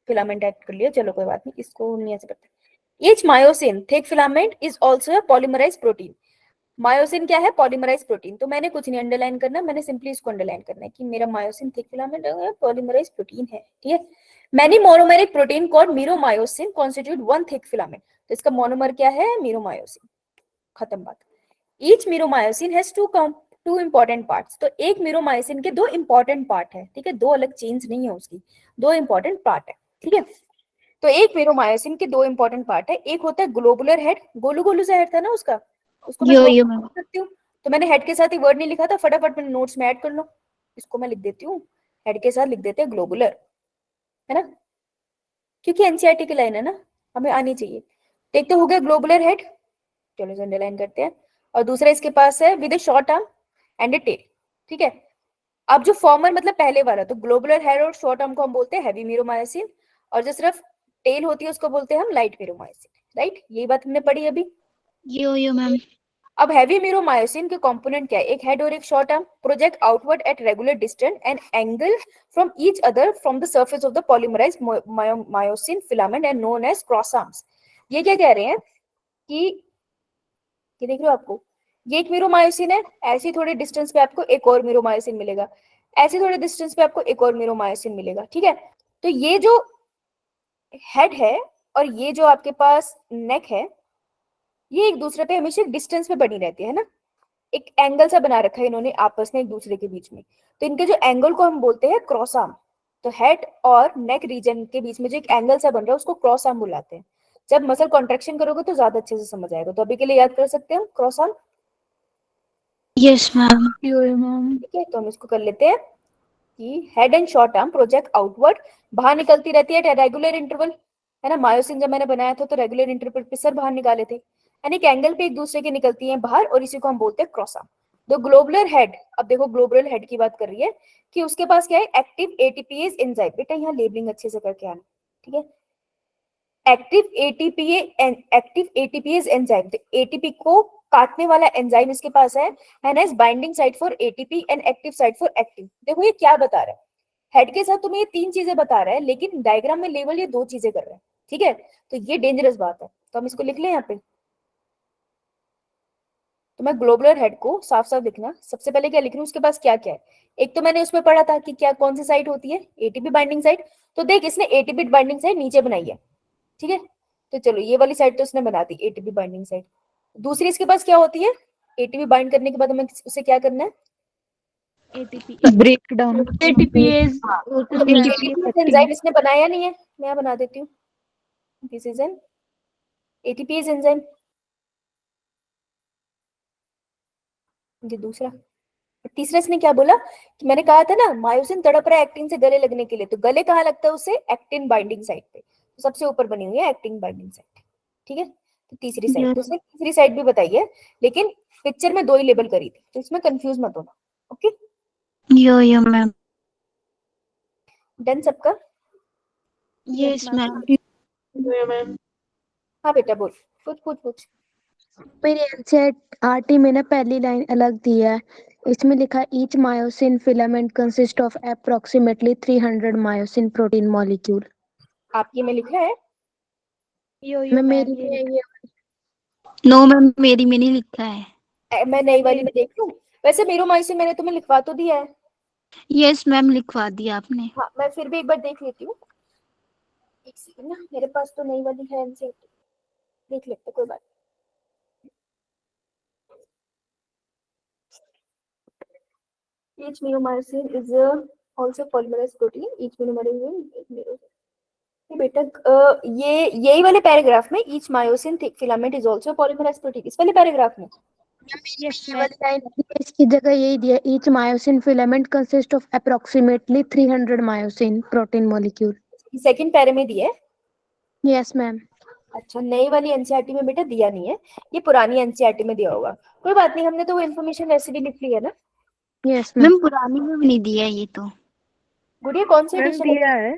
फिलामेंट ऐड कर लिया, चलो कोई बात नहीं, इसको नहीं ऐसे करते। Each myosin thick filament is also a polymerized protein. Myosin क्या है? Polymerize protein. तो मैंने कुछ नहीं अंडरलाइन करना, मैंने सिंपली इसको अंडरलाइन करना है कि मेरा myosin thick filament polymerise protein है. ठीक है. Many monomeric protein called meromyosin constitute one thick filament. तो इसका मोनोमर क्या है? मीरोमायोसिन. खत्म बात. Each meromyosin has two important parts. तो एक मीरोमायोसिन के दो इंपॉर्टेंट पार्ट है. ठीक है, दो अलग चेन्स नहीं है उसकी, दो इंपॉर्टेंट पार्ट है. ठीक है. तो एक मीरोमायोसिन के दो इंपॉर्टेंट पार्ट है. एक होता है ग्लोबुलर हेड. गोलू गोलू सा हेड था ना उसका, उसको मैं यो बोल सकती हूँ. तो मैंने हेड के साथ ही वर्ड नहीं लिखा था, फटाफट मैंने नोट्स में ऐड कर लो. इसको मैं लिख देती हूँ, हेड के साथ लिख देते हैं ग्लोबुलर, है ना, क्योंकि एनसीईआरटी की लाइन है ना, हमें आनी चाहिए. एक तो हो गया ग्लोबुलर हेड, चलो अंडरलाइन करते हैं. और दूसरा इसके पास है with a short arm and a tail. ठीक है. अब जो फॉर्मर मतलब पहले वाला, तो ग्लोबुलर हेड और शॉर्ट आर्म को हम बोलते हैं हैवी मीरोमायोसिन, और जो सिर्फ टेल होती है उसको बोलते हैं हम लाइट मीरोमायोसिन. राइट, यही बात हमने पढ़ी अभी. Yo ma'am. अब हैवी मीरोमायोसिन के कंपोनेंट क्या है? एक हेड और एक short arm. Project outward at regular distance and angle from each other from the surface of the polymerised myosin filament and known as cross arms. ये क्या कह रहे हैं कि ये देख रहे हो आपको, ये एक मीरोमायोसिन है, ऐसी थोड़े डिस्टेंस पे आपको एक और मीरोमायोसिन मिलेगा, ऐसे थोड़े डिस्टेंस पे आपको एक और मीरोमायोसिन मिलेगा. ठीक है. तो ये जो हेड है और ये जो आपके पास नेक है, ये एक दूसरे पे हमेशा डिस्टेंस पे बनी रहती है ना. एक एंगल सा बना रखा है इन्होंने आपस में एक दूसरे के बीच में. तो इनके जो एंगल को हम बोलते हैं क्रॉस आर्म. तो हेड और नेक रीजन के बीच में जो एक एंगल सा बन रहा है उसको क्रॉस आर्म बुलाते हैं. जब मसल कॉन्ट्रेक्शन करोगे तो ज्यादा अच्छे से समझ आएगा. तो अभी के लिए याद कर सकते हैं cross arm. Yes ma'am. Yo ma'am. ठीक है, तो हम इसको कर लेते हैं कि head and short arm project outward, बाहर निकलती रहती है रेगुलर इंटरवल, है ना. मायोसिन जब मैंने बनाया था तो रेगुलर इंटरवल पे सर बाहर निकाले थे, यानी एक एंगल पे एक दूसरे के निकलती हैं बाहर, और इसी को हम बोलते हैं cross arm. The globular head, अब देखो ग्लोबुलर हेड की बात कर रही है कि उसके पास क्या है? Active ATPase enzyme. बेटा यहाँ लेबलिंग अच्छे से करके आना. ठीक है. एक्टिव एटीपीएज एंजाइम, तो एटीपी को काटने वाला एंजाइम इसके पास है, and as binding site for ATP and active site for active. देखो ये क्या बता रहा है? हेड के साथ तुम्हें ये तीन चीजें बता रहा है, लेकिन डायग्राम में लेवल ये दो चीजें कर रहा है. ठीक है. तो ये डेंजरस बात है, तो हम इसको लिख लें यहाँ पे. तो मैं ग्लोबुलर हेड को साफ साफ लिखना, सबसे पहले क्या लिख रही हूँ, उसके पास क्या क्या है. एक तो मैंने उसमें पढ़ा था कि क्या कौन सी साइट होती है? ATP binding site. तो देख इसने एटीपी बाइंडिंग साइट नीचे बनाई है. ठीक है. तो चलो ये वाली साइड तो उसने बना दी, एटीपी बाइंडिंग साइट. दूसरी इसके पास क्या होती है? एटीपी बाइंड करने के बाद हमें उसे क्या करना है? ATP break down. ATPase enzyme इसने बनाया नहीं है, मैं बना देती हूँ. This is an ATPase enzyme. ये दूसरा. तीसरा इसने क्या बोला कि मैंने कहा था ना मायोसिन तड़प रहा है एक्टिन से गले लगने के लिए, तो गले कहाँ लगता है उससे? एक्टिन बाइंडिंग साइट पे. तो सबसे ऊपर बनी हुई है एक्टिन बाइंडिंग साइट. ठीक है. तो तीसरी साइड, तो उसने तीसरी साइड भी बताई है, लेकिन पिक्चर में दो ही लेबल करी थी, तो इसमें कंफ्यूज मत होना. ओके. Yo ma'am. डन सबका? Yes ma'am. Yo ma'am. हाँ बेटा बोल, कुछ पूछ पूछ. मेरी एनसीईआरटी में ना पहली लाइन अलग दी है. इसमें लिखा each myosin filament consist of approximately 300 myosin protein molecule. आपकी में लिखा है? मैं मेरी में ये नो मैम, मेरी में नहीं लिखा है. मैं नई वाली में देख लूं. वैसे मीरोमाइसिन मैंने तुम्हें लिखवा तो दिया है. यस मैम, लिखवा दिया आपने. हाँ, मैं फिर भी एक बार देख लेती हूँ. एक सेकंड ना, मेरे पास तो नई वाली है एनसीईआरटी, देख लेते कोई बात. Each miomycin is also polymerase protein. Each monomer बेटा ये यही वाले पैराग्राफ में each myosin thick filament is also polymerase protein, इस वाले पैराग्राफ में. ये वाली लाइन इसकी जगह यही दिया, each myosin filament consist of approximately 300 myosin protein molecule. Second para में दिया है. Yes ma'am. अच्छा, नई वाली एनसीईआरटी में बेटा दिया नहीं है, ये पुरानी एनसीईआरटी में दिया होगा. कोई बात नहीं, हमने तो वो इन्फॉर्मेशन वैसे भी लिख ली है ना. यस मैम, पुरानी में भी नहीं दिया ये तो. गुड़िया कौन सी एडिशन दिया है.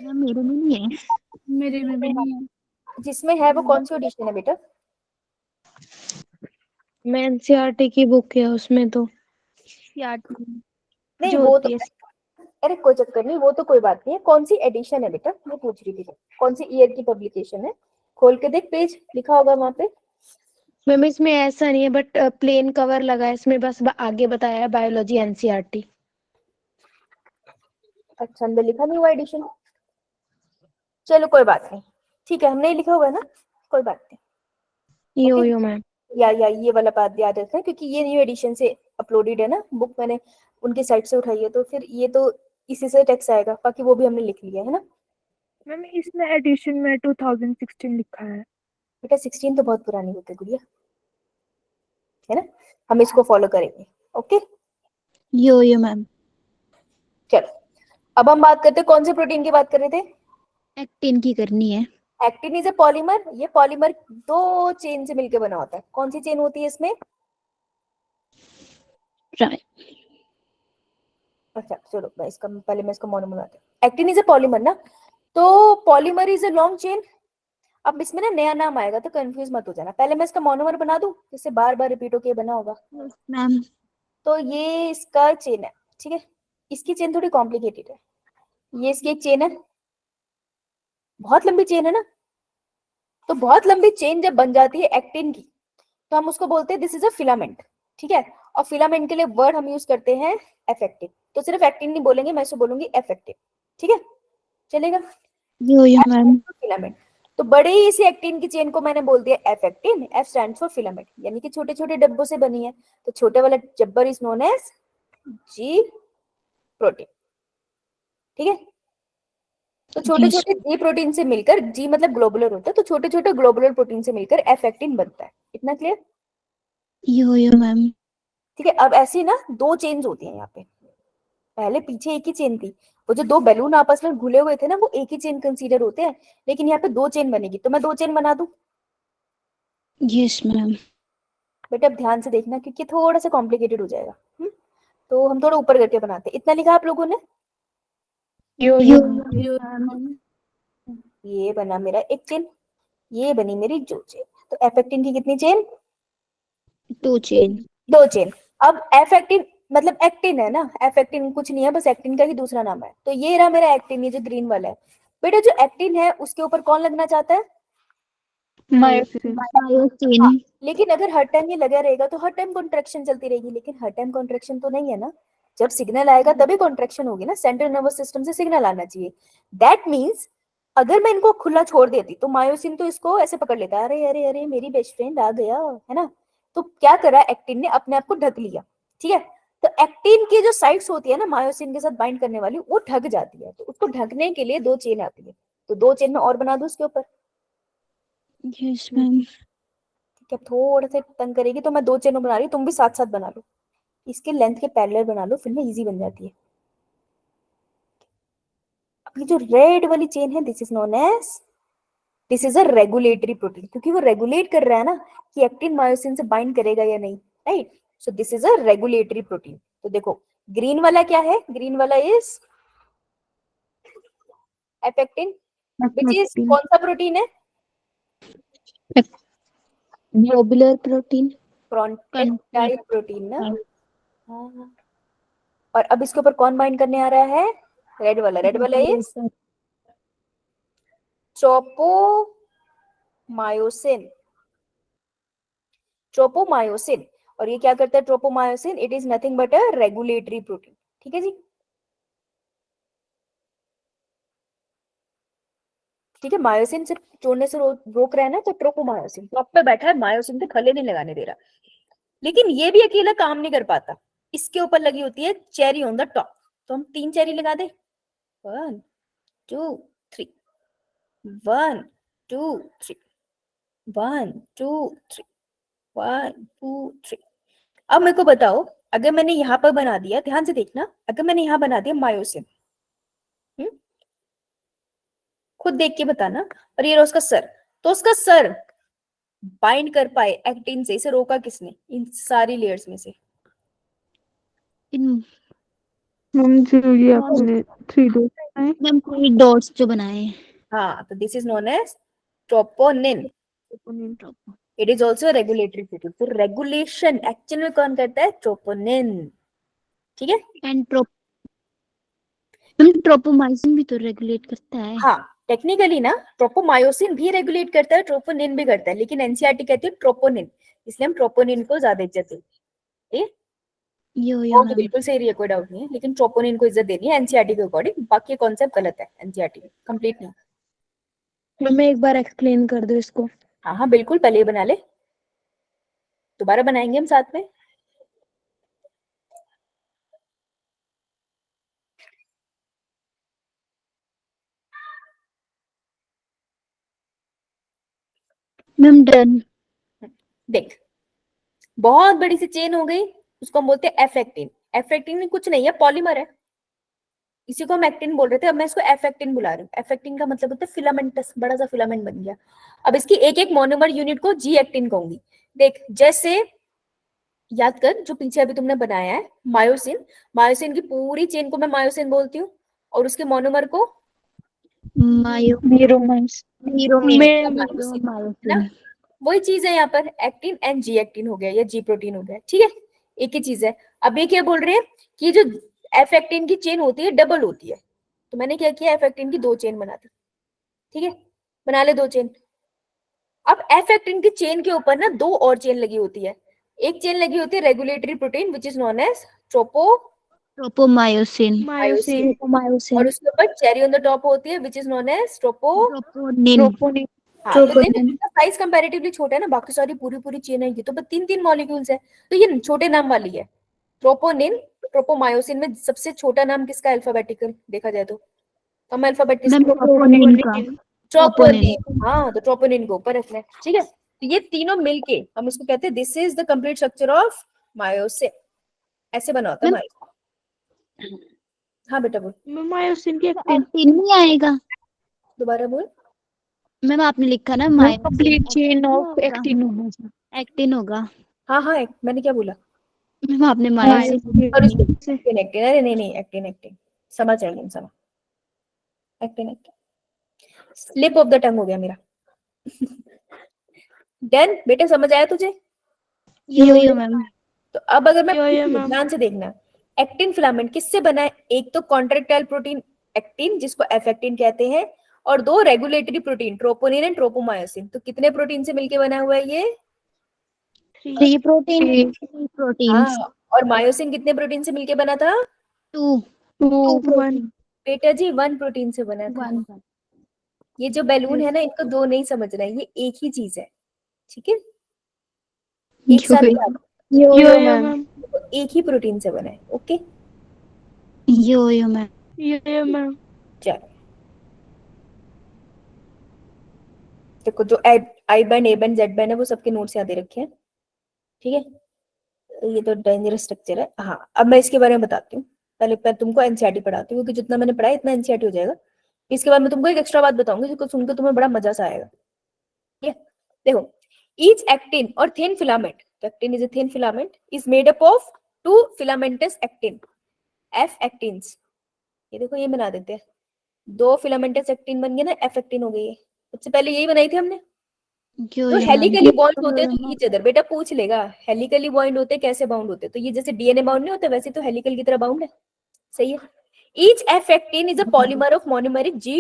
मैम मेरे में नहीं है. मेरे में भी नहीं है. जिसमें है वो कौन सी एडिशन है बेटा? मैं एनसीईआरटी की बुक है उसमें तो नहीं जो वो होती तो, है. अरे कोई चक्कर नहीं, वो तो कोई बात नहीं है. कौन सी एडिशन है बेटा, मैं पूछ रही थी कौन सी ईयर की पब्लिकेशन है. खोल के देख, पेज लिखा होगा वहां पे। मैम इसमें ऐसा नहीं है, बट प्लेन कवर लगा है इसमें, बस आगे बताया है बायोलॉजी एनसीईआरटी। अच्छा, अंदर लिखा नहीं हुआ एडिशन। चलो कोई बात नहीं, ठीक है, हमने लिखा हुआ है ना, कोई बात नहीं। यो ओके, यो मैम। या ये वाला बात याद रखना, क्योंकि ये न्यू एडिशन से अपलोडेड है ना बुक, मैंने उनके साइट से उठाई है, तो फिर ये तो इसी से टेक्स्ट आएगा, बाकी वो भी हमने लिख लिया है ना। मैम इसमें एडिशन में 2016 लिखा है। बेटा 16 तो बहुत पुरानी होती है गुड़िया, है ना, हम इसको फॉलो करेंगे। Okay, yo ma'am. चलो अब हम बात करते हैं, कौन से प्रोटीन की बात कर रहे थे? एक्टिन की करनी है। Actin is a polymer. ये पॉलीमर दो चेन से मिलकर बना होता है। कौन सी चेन होती है इसमें? अच्छा चलो, मैं इसका मोनो बनाती हूँ। एक्टिन इज ए पॉलीमर ना, तो polymer is a long chain. अब इसमें ना नया नाम आएगा तो कंफ्यूज मत हो जाना। पहले मैं इसका मोनोमर बना दूं, जिससे बार बार रिपीट होके बना होगा। मैम तो ये इसका चेन है, ठीक है। इसकी चेन थोड़ी कॉम्प्लिकेटेड है। ये इसकी एक चेन है, बहुत लंबी चेन है ना। तो बहुत लंबी चेन जब बन जाती है एक्टिन की, तो हम उसको बोलते हैं दिस इज अ फिलामेंट, ठीक है। और फिलामेंट के लिए वर्ड हम यूज करते हैं एफेक्टिव। तो सिर्फ एक्टिन नहीं बोलेंगे, मैं इसको बोलूंगी एफेक्टिव, ठीक है, चलेगा। यो मैम। फिलामेंट, तो बड़े ही इसी एक्टिन की चेन को मैंने बोल दिया F actin. F stands for filament, यानी कि छोटे छोटे डब्बों से बनी है। तो छोटे वाला जब्बर is known as G protein, ठीक है। तो छोटे छोटे जी प्रोटीन से मिलकर, जी मतलब ग्लोबुलर होता है, तो छोटे छोटे ग्लोबुलर प्रोटीन से मिलकर एफ एक्टिन बनता है। इतना क्लियर? यो मैम। ठीक है। अब ऐसी ना दो चेन्स होती हैं यहाँ पे। पहले पीछे एक ही चेन थी, वो जो दो बैलून आपस में घुले हुए थे ना, वो एक ही चेन कंसीडर होते हैं। लेकिन यहाँ पे दो चेन बनेगी, तो मैं दो चेन बना दूं। Yes ma'am. बेटा अब ध्यान से देखना, क्योंकि थोड़ा सा कॉम्प्लिकेटेड हो जाएगा। तो हम थोड़ा ऊपर करके बनाते हैं। इतना लिखा आप लोगों ने? यो यो यो मैम। ये बना मेरा एक चेन, ये बनी मेरी दो चेन। तो एफ एक्टिन की कितनी चेन? 2 चेन। दो चेन। अब एफ एक्टिन मतलब एक्टिन है ना, एफ एक्टिन कुछ नहीं है, बस एक्टिन का ही दूसरा नाम है। तो ये रहा मेरा एक्टिन, ये जो ग्रीन वाला है। बेटा जो एक्टिन है उसके ऊपर कौन लगना चाहता है? मायोसिन। हाँ, लेकिन अगर हर टाइम ये लगा रहेगा तो हर टाइम कॉन्ट्रैक्शन चलती रहेगी। लेकिन हर टाइम कॉन्ट्रैक्शन तो नहीं है ना, जब सिग्नल आएगा तभी कॉन्ट्रैक्शन होगी ना। सेंट्रल नर्वस सिस्टम से सिग्नल आना चाहिए। दैट मीन्स अगर मैं इनको खुला छोड़ देती तो मायोसिन तो इसको ऐसे पकड़ लेता है, अरे अरे अरे मेरी बेस्ट फ्रेंड आ गया, है ना। तो क्या करा एक्टिन ने? अपने आप को ढक लिया, ठीक है। तो एक्टिन की जो साइट्स होती है ना मायोसिन के साथ बाइंड करने वाली, वो ढक जाती है। तो उसको ढकने के लिए दो चेन आती है। तो दो चेन में और बना दो उसके ऊपर। Yes ma'am. ठीक है, थोड़ा सा तंग करेगी तो मैं दो चेनों बना रही हूँ, तुम भी साथ साथ बना लो। इसके लेंथ के पैरेलल बना लो, फिर ना इजी बन जाती है। अब ये जो रेड वाली चेन है, this is known as, this is a regulatory protein, क्योंकि वो रेगुलेट कर रहा है ना कि एक्टिन मायोसिन से बाइंड करेगा या नहीं, right. So this is a regulatory protein. तो देखो ग्रीन वाला क्या है? ग्रीन वाला इज एफेक्टिन, विच इज कौन सा प्रोटीन है? Globular protein. कॉन्टेक्टाइल प्रोटीन ना। हाँ। और अब इसके ऊपर कौन बाइंड करने आ रहा है? रेड वाला। रेड वाला इज ट्रोपोमायोसिन। ट्रोपोमायोसिन। और ये क्या करता है tropomyosin? It is nothing but a regulatory protein, ठीक है जी। ठीक है, मायोसिन से जोड़ने से रोक रहा है ना, तो ट्रोपोमायोसिन टॉप पे बैठा है, मायोसिन से खले नहीं लगाने दे रहा। लेकिन ये भी अकेला काम नहीं कर पाता, इसके ऊपर लगी होती है चेरी ऑन द टॉप। तो हम 3 चेरी लगा दे। 1 2 3, 1 2 3, 1 2 3, 1 2 3। अब मेरे को बताओ, अगर मैंने यहां पर बना दिया, ध्यान से देखना, अगर मैंने यहां बना दिया मायोसिन, खुद देख के बताना। और ये रहा उसका सर, तो उसका सर बाइंड कर पाए एक्टिन से, इसे रोका किसने इन सारी लेयर्स में से? मैम जो ये आपने 3 डॉट बनाए। मैम 3 डॉट्स जो बनाए हैं। हाँ, तो this is known as troponin. It is also regulatory protein. तो रेगुलेशन एक्चुअल में कौन करता है? ट्रोपोनिन, ठीक है। एंड ट्रोपोमाइसिन भी तो रेगुलेट करता है। हाँ, टेक्निकली ना ट्रोपोमायोसिन भी रेगुलेट करता है, ट्रोपोनिन भी करता है, लेकिन एनसीईआरटी कहती है ट्रोपोनिन, इसलिए हम ट्रोपोनिन को ज्यादा इज्जत देते हैं। यो वो तो मैम। बिल्कुल सही रही है, कोई डाउट नहीं है, लेकिन ट्रोपोनिन को इज्जत देनी है एनसीईआरटी के अकॉर्डिंग, बाकी कॉन्सेप्ट गलत है एनसीईआरटी में, कंप्लीट नहीं। मैम एक बार एक्सप्लेन कर दो इसको। हाँ हाँ बिल्कुल, पहले ही बना ले, दोबारा बनाएंगे हम साथ में। Ma'am done. देख, बहुत बड़ी सी चेन हो गई, उसको हम बोलते हैं एफ एक्टिन। एफ एक्टिन कुछ नहीं है, पॉलीमर है, इसी को हम एक्टिन बोल रहे थे, अब मैं इसको एफ एक्टिन बुला रही हूँ। एफ एक्टिन का मतलब होता है फिलामेंटस, बड़ा सा फिलामेंट बन गया। अब इसकी एक एक मोनोमर यूनिट को जी एक्टिन कहूंगी। देख, जैसे याद कर जो पीछे अभी तुमने बनाया है मायोसिन, मायोसिन की पूरी चेन को मैं मायोसिन बोलती हूँ, और उसके मोनोमर को मायो मीरोमाइस मायोसिन, है ना। मायोसिन। वही चीज है यहाँ पर, एक्टिन एंड जी एक्टिन हो गया या जी प्रोटीन हो गया, ठीक है, एक ही चीज है। अब ये क्या बोल रहे हैं कि जो एफ एक्टिन की चेन होती है डबल होती है, तो मैंने क्या किया, एफ एक्टिन की 2 चेन बना दी, ठीक है, बना ले 2 चेन। अब एफ एक्टिन की चेन के ऊपर ना 2 और चेन लगी होती है, एक चेन लगी होती है regulatory protein which is known as tropomyosin. Tropomyosin, और मायोसिन उसके ऊपर चेरी ऑन द टॉप होती है which is known as troponin. Troponin हाँ, तो देखो इसका साइज कंपैरेटिवली छोटा है ना, बाकी सारी पूरी पूरी चेन है, ये तो बस 3 3 मॉलिक्यूल्स है, तो ये छोटे नाम वाली है ट्रोपोनिन। ट्रोपोमायोसिन में सबसे छोटा नाम किसका अल्फाबेटिकल देखा जाए तो, कम अल्फाबेट मैम किसका, ट्रोपोनिन का। ट्रोपोनिन। ट्रोपोनिन। हाँ, तो ट्रोपोनिन को ऊपर रखना है, ठीक है। तो ये तीनों मिलके हम इसको कहते हैं this is the complete structure of myosin, ऐसे बना होता है मैम मायोसिन। हाँ बेटा बोल, मायोसिन की एक्टिन एक्टिन नहीं आएगा। दोबारा बोल। मैम आपने लिखा ना ma'am myosin, complete actin chain नहीं ऑफ होगा। एक्टिन होगा। एक्टिन होगा। हाँ हाँ, मैंने क्या बोला, मैम आपने मायोसिन सॉरी नहीं। एक्टिन एक्टिन, अरे नहीं नहीं, एक्टिन एक्टिन, समझ रही समझ, actin actin, slip of the tongue हो गया मेरा। डन बेटे, समझ आया तुझे। यो मैम। तो अब अगर मैं यो मैम ध्यान से देखना, एक्टिन फिलामेंट किससे बना है, एक तो कॉन्ट्रेक्टाइल प्रोटीन एक्टिन जिसको एफ एक्टिन कहते हैं, और 2 regulatory protein troponin and tropomyosin. तो कितने प्रोटीन से मिलके बना हुआ है ये, 3 प्रोटीन। 3 प्रोटीन्स। हाँ, और मायोसिन कितने प्रोटीन से मिलके बना था, 2 टू 2 वन प्रोटीन। बेटा जी 1 प्रोटीन से बना था। 1। ये जो बैलून है ना, इनको 2 नहीं समझना है, ये एक ही चीज है, ठीक है, एक साथ याद, यो मैम तो एक ही प्रोटीन से बना है, okay. Yo ma'am. Yo ma'am चलो देखो, जो I band A band Z band है वो सबके नोट्स याद रखे हैं, ठीक है। तो ये तो डेंजरस स्ट्रक्चर है। हाँ, अब मैं इसके बारे में बताती हूँ, पहले मैं तुमको एनसीईआरटी पढ़ाती हूँ, क्योंकि जितना मैंने पढ़ा इतना एनसीईआरटी हो जाएगा। इसके बाद मैं तुमको एक एक्स्ट्रा बात बताऊंगी जिसको सुनकर तुम्हें बड़ा मजा सा आएगा, ठीक है। देखो, ईच एक्टिन और thin filament, actin is a thin filament, is made up of 2 filaments actin, F actins. ये देखो, ये बना देते हैं, 2 फिलामेंटस एक्टिन बन गए ना, एफ एक्टिन हो गई है। सबसे पहले यही बनाई थी हमने। तो यो मैम। हेलिकली बॉन्ड होते हैं तो ईच अदर, बेटा पूछ लेगा हेलिकली बॉन्ड होते हैं कैसे बाउंड होते हैं, तो ये जैसे डीएनए बाउंड नहीं होते वैसे तो हेलिकल की तरह बाउंड है, सही है। Each F actin is a polymer of monomeric G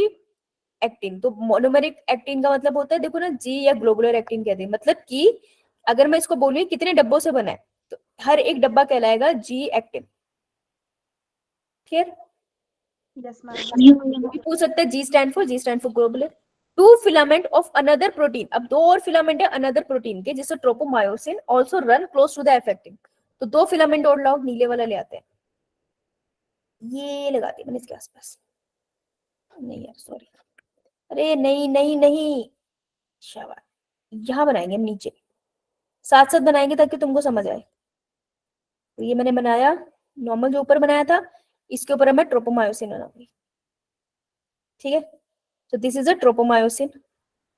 actin. तो मोनोमेरिक एक्टिन का मतलब होता है, देखो ना, जी या ग्लोबुलर एक्टिन कहते हैं, मतलब कि अगर मैं इसको बोलूं कितने डब्बों से बना है, तो हर एक डब्बा कहलाएगा जी एक्टिन, ठीक। यस मैम पूछ सकते हैं G stand for globular. 2 filament of another protein, अब 2 और फिलामेंट है अनदर प्रोटीन के, जिससे tropomyosin also run close to the F actin. तो 2 फिलामेंट और लाओ, नीले वाला ले आते हैं, ये लगाते हैं मैंने इसके आसपास, नहीं यार सॉरी, अरे नहीं नहीं नहीं, शाबाश, यहाँ बनाएंगे हम नीचे, साथ साथ बनाएंगे ताकि तुमको समझ आए। तो ये मैंने बनाया, नॉर्मल जो ऊपर बनाया था, इसके ऊपर मैं ट्रोपोमायोसिन बनाऊंगी, ठीक है। तो this is a tropomyosin,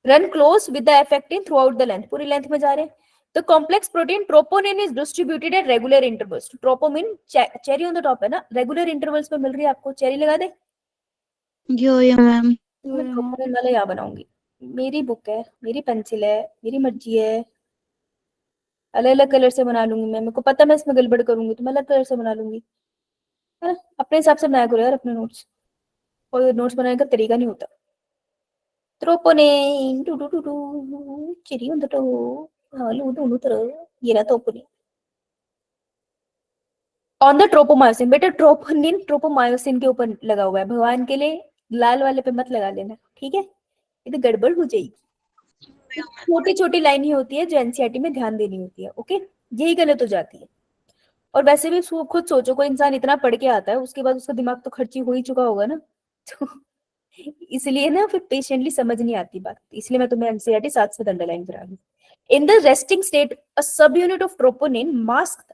run close with the F actin throughout the length, पूरी लेंथ में जा रहे हैं। तो complex protein troponin is distributed at regular intervals. Troponin cherry on the top है ना, रेगुलर इंटरवल्स पे मिल रही है आपको, चेरी लगा दे। यो मैम। मैं ट्रोपोनिन वाला यहाँ बनाऊंगी, मेरी बुक है, मेरी पेंसिल है, मेरी मर्जी है, अलग अलग कलर से बना लूंगी मैं, मेरे को पता मैं इसमें गड़बड़ करूंगी तो मैं अलग कलर से बना लूंगी, है ना। अपने हिसाब से बनाया करो यार अपने नोट्स, और नोट्स बनाने का तरीका नहीं होता, Troponin, do do do do, cherry on the toe, halu do do do, ये रहा troponin. On the tropomyosin, बेटा troponin tropomyosin के ऊपर लगा हुआ है, भगवान के लिए लाल वाले पे मत लगा लेना, ठीक है? ये तो गड़बड़ हो जाएगी. छोटी छोटी लाइन ही होती है जो एनसीईआरटी में ध्यान देनी होती है, ओके? यही गलत हो जाती है. और वैसे भी खुद सोचो, कोई इंसान इतना पढ़ के आता है उसके बाद उसका दिमाग तो खर्ची हो ही चुका होगा ना. तो इसलिए ना फिर पेशेंटली समझ नहीं आती बात, इसलिए मैं तुम्हें एनसीईआरटी साथ साथ अंडरलाइन करा रही हूँ. इन द रेस्टिंग स्टेट अ सब यूनिट ऑफ ट्रोपोनिन मास्क.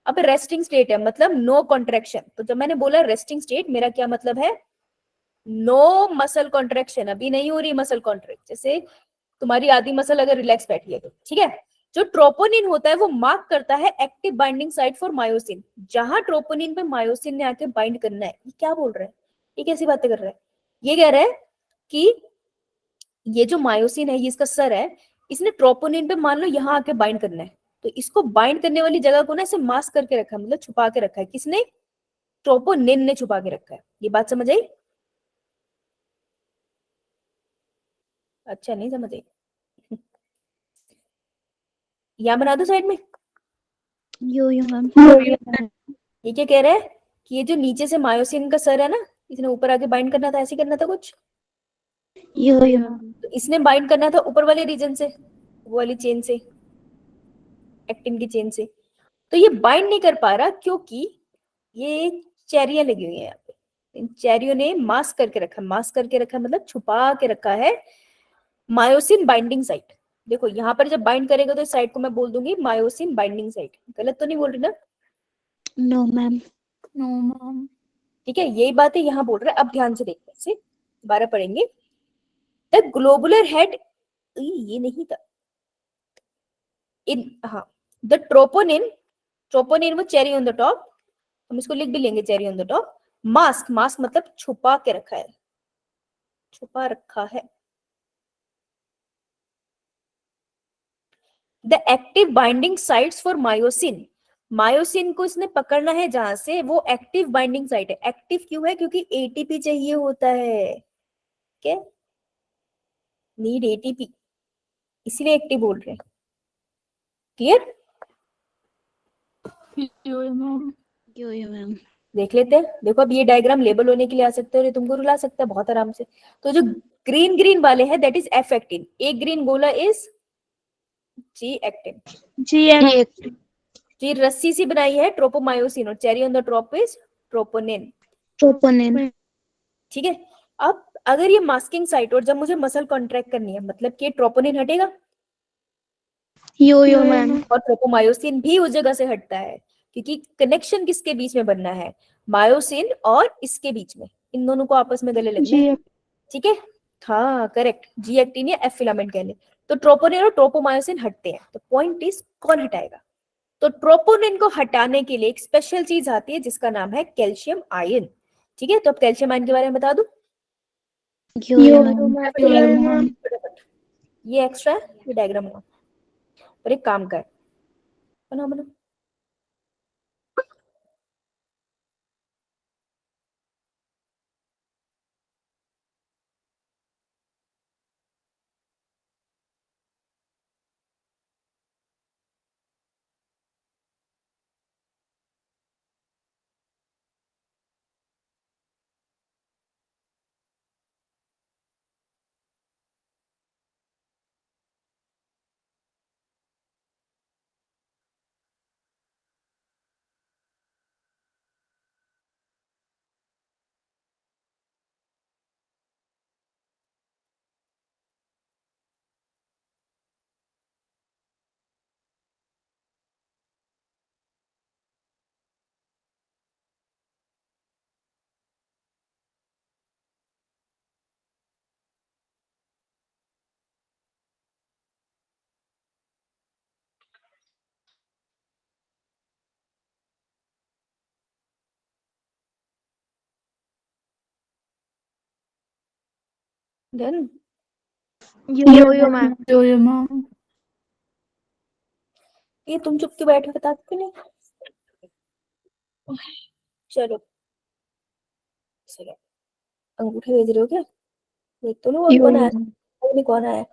अब रेस्टिंग स्टेट है मतलब नो कॉन्ट्रेक्शन. तो जब मैंने बोला रेस्टिंग स्टेट, मेरा क्या मतलब है? नो मसल कॉन्ट्रेक्शन, अभी नहीं हो रही मसल कॉन्ट्रैक्ट. जैसे तुम्हारी आधी मसल अगर रिलैक्स बैठी है तो ठीक है. जो ट्रोपोनिन होता है वो मार्क करता है active binding site for myosin. जहां ट्रोपोनिन पे मायोसिन ने आके बाइंड करना है. ये क्या बोल रहा है? ये कैसी बातें कर रहा है? ये कह रहा है कि ये जो मायोसिन है, ये इसका सर है, इसने ट्रोपोनिन पे मान लो यहाँ आके बाइंड करना है, तो इसको बाइंड करने वाली जगह को ना ऐसे मास्क करके रखा है, मतलब छुपा के रखा है. किसने? ट्रोपोनिन ने छुपा के रखा है. ये बात समझ आई? अच्छा, नहीं समझ आई? यहाँ बना दो साइड में. यो मैम. ये क्या कह रहा है कि ये जो नीचे से मायोसिन का सर है ना, इसने ऊपर आके बाइंड करना था, ऐसे करना था कुछ. यो तो इसने बाइंड करना था ऊपर वाले रीजन से, वो वाली चेन से, एक्टिन की चेन से. तो ये बाइंड नहीं कर पा रहा क्योंकि ये चेरियां लगी हुई है यहाँ पे. इन चेरियों ने मास्क करके रखा. मास्क करके रखा मतलब छुपा के रखा है मायोसिन बाइंडिंग साइट. देखो यहाँ पर जब बाइंड करेगा तो इस साइट को मैं बोल दूंगी मायोसिन बाइंडिंग साइट. गलत तो नहीं बोल रही ना? No ma'am. No ma'am. ठीक है, यही बात है यहाँ बोल रहा है. अब ध्यान से देखते हैं, इसे दोबारा पढ़ेंगे. द ग्लोबुलर हेड, ये नहीं था इन, हाँ, द ट्रोपोनिन. ट्रोपोनिन वो चेरी ऑन द टॉप, हम इसको लिख भी लेंगे cherry on the top. Mask, mask मतलब छुपा के रखा है, छुपा रखा है. The active binding sites for myosin. Myosin को इसने पकड़ना है जहां से, वो एक्टिव बाइंडिंग साइट है. एक्टिव क्यों है? क्योंकि एटीपी चाहिए होता है. क्या? नीड एटीपी, इसलिए एक्टिव बोल रहे हैं. क्लियर? यो मैम. Yo ma'am. देख लेते हैं. देखो अब ये डायग्राम लेबल होने के लिए आ सकते हैं और ये तुमको रुला सकता है बहुत आराम से. तो जो ग्रीन ग्रीन वाले हैं दैट इज एफ एक्टिन. एक ग्रीन गोला इज जी एक्टिन. जी रस्सी सी बनाई है ट्रोपोमायोसिन, और cherry on the top is troponin. Troponin. ठीक है. अब अगर ये मास्किंग साइट, और जब मुझे मसल कॉन्ट्रैक्ट करनी है, मतलब कि ट्रोपोनिन हटेगा यो मैम. और ट्रोपोमायोसिन भी उस जगह से हटता है, क्योंकि कनेक्शन किसके बीच में बनना है? मायोसिन और इसके बीच में. इन दोनों को आपस में गले लगना है. ठीक है, हाँ करेक्ट. जी एक्टिन या एफ फिलामेंट कह ले. तो ट्रोपोनिन और ट्रोपोमायोसिन हटते हैं. तो पॉइंट इज कौन हटाएगा? तो ट्रोपोनिन को हटाने के लिए एक स्पेशल चीज आती है जिसका नाम है कैल्शियम आयन. ठीक है, तो अब कैल्शियम आयन के बारे में बता दूं. यो मैम. ये एक्स्ट्रा है, ये डायग्राम हुआ. और एक काम कर, बना बना. डन. यो मैम. Yo ma'am. ये तुम चुप के बैठे बता क्यों नहीं? चलो चलो, अंगूठे भेज रहे हो क्या? देख तो लो और कौन आया, नहीं कौन आया।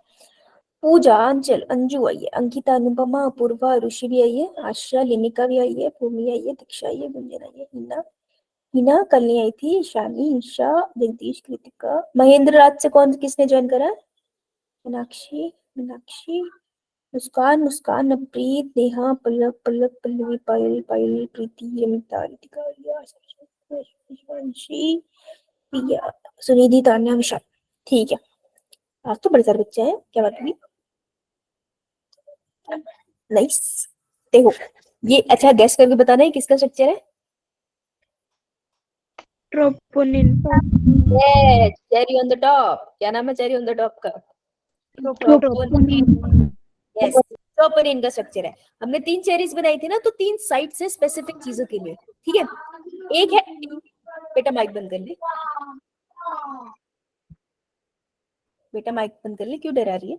पूजा, अंचल, अंजू आई है, अंकिता, अनुपमा, अपूर्वा, ऋषि भी आई है, आशा, लिनिका भी आई है, भूमि आई है, दीक्षा आई है, गुंजन आई है, हिना, हिना कल नहीं आई थी, शानी, ईशा, जगदीश, कृतिका, महेंद्र राज से कौन किसने ज्वाइन करा है? मीनाक्षी, मीनाक्षी, मुस्कान, मुस्कान, नवप्रीत, नेहा, पल्लव, पल्लव, पल्लवी, पायल, पायल, प्रीति, अमिता, रितिका, रिया, शिवांशी, प्रिया, सुनिधि, तान्या, विशाल। ठीक है, आज तो बड़े सारे बच्चे हैं, क्या बात हुई? नाइस। देखो ये अच्छा गैस करके बताना है किसका स्ट्रक्चर है? Troponin. Yes, cherry on the top. क्या नाम है चेरी ऑन द टॉप का? ट्रोपोनिन। यस, ट्रोपोनिन का स्ट्रक्चर है। हमने 3 चेरीज बनाई थी ना, तो 3 साइड से स्पेसिफिक चीजों के लिए, ठीक है। एक है, बेटा माइक बंद कर ले, बेटा माइक बंद कर ले, क्यों डरा रही है?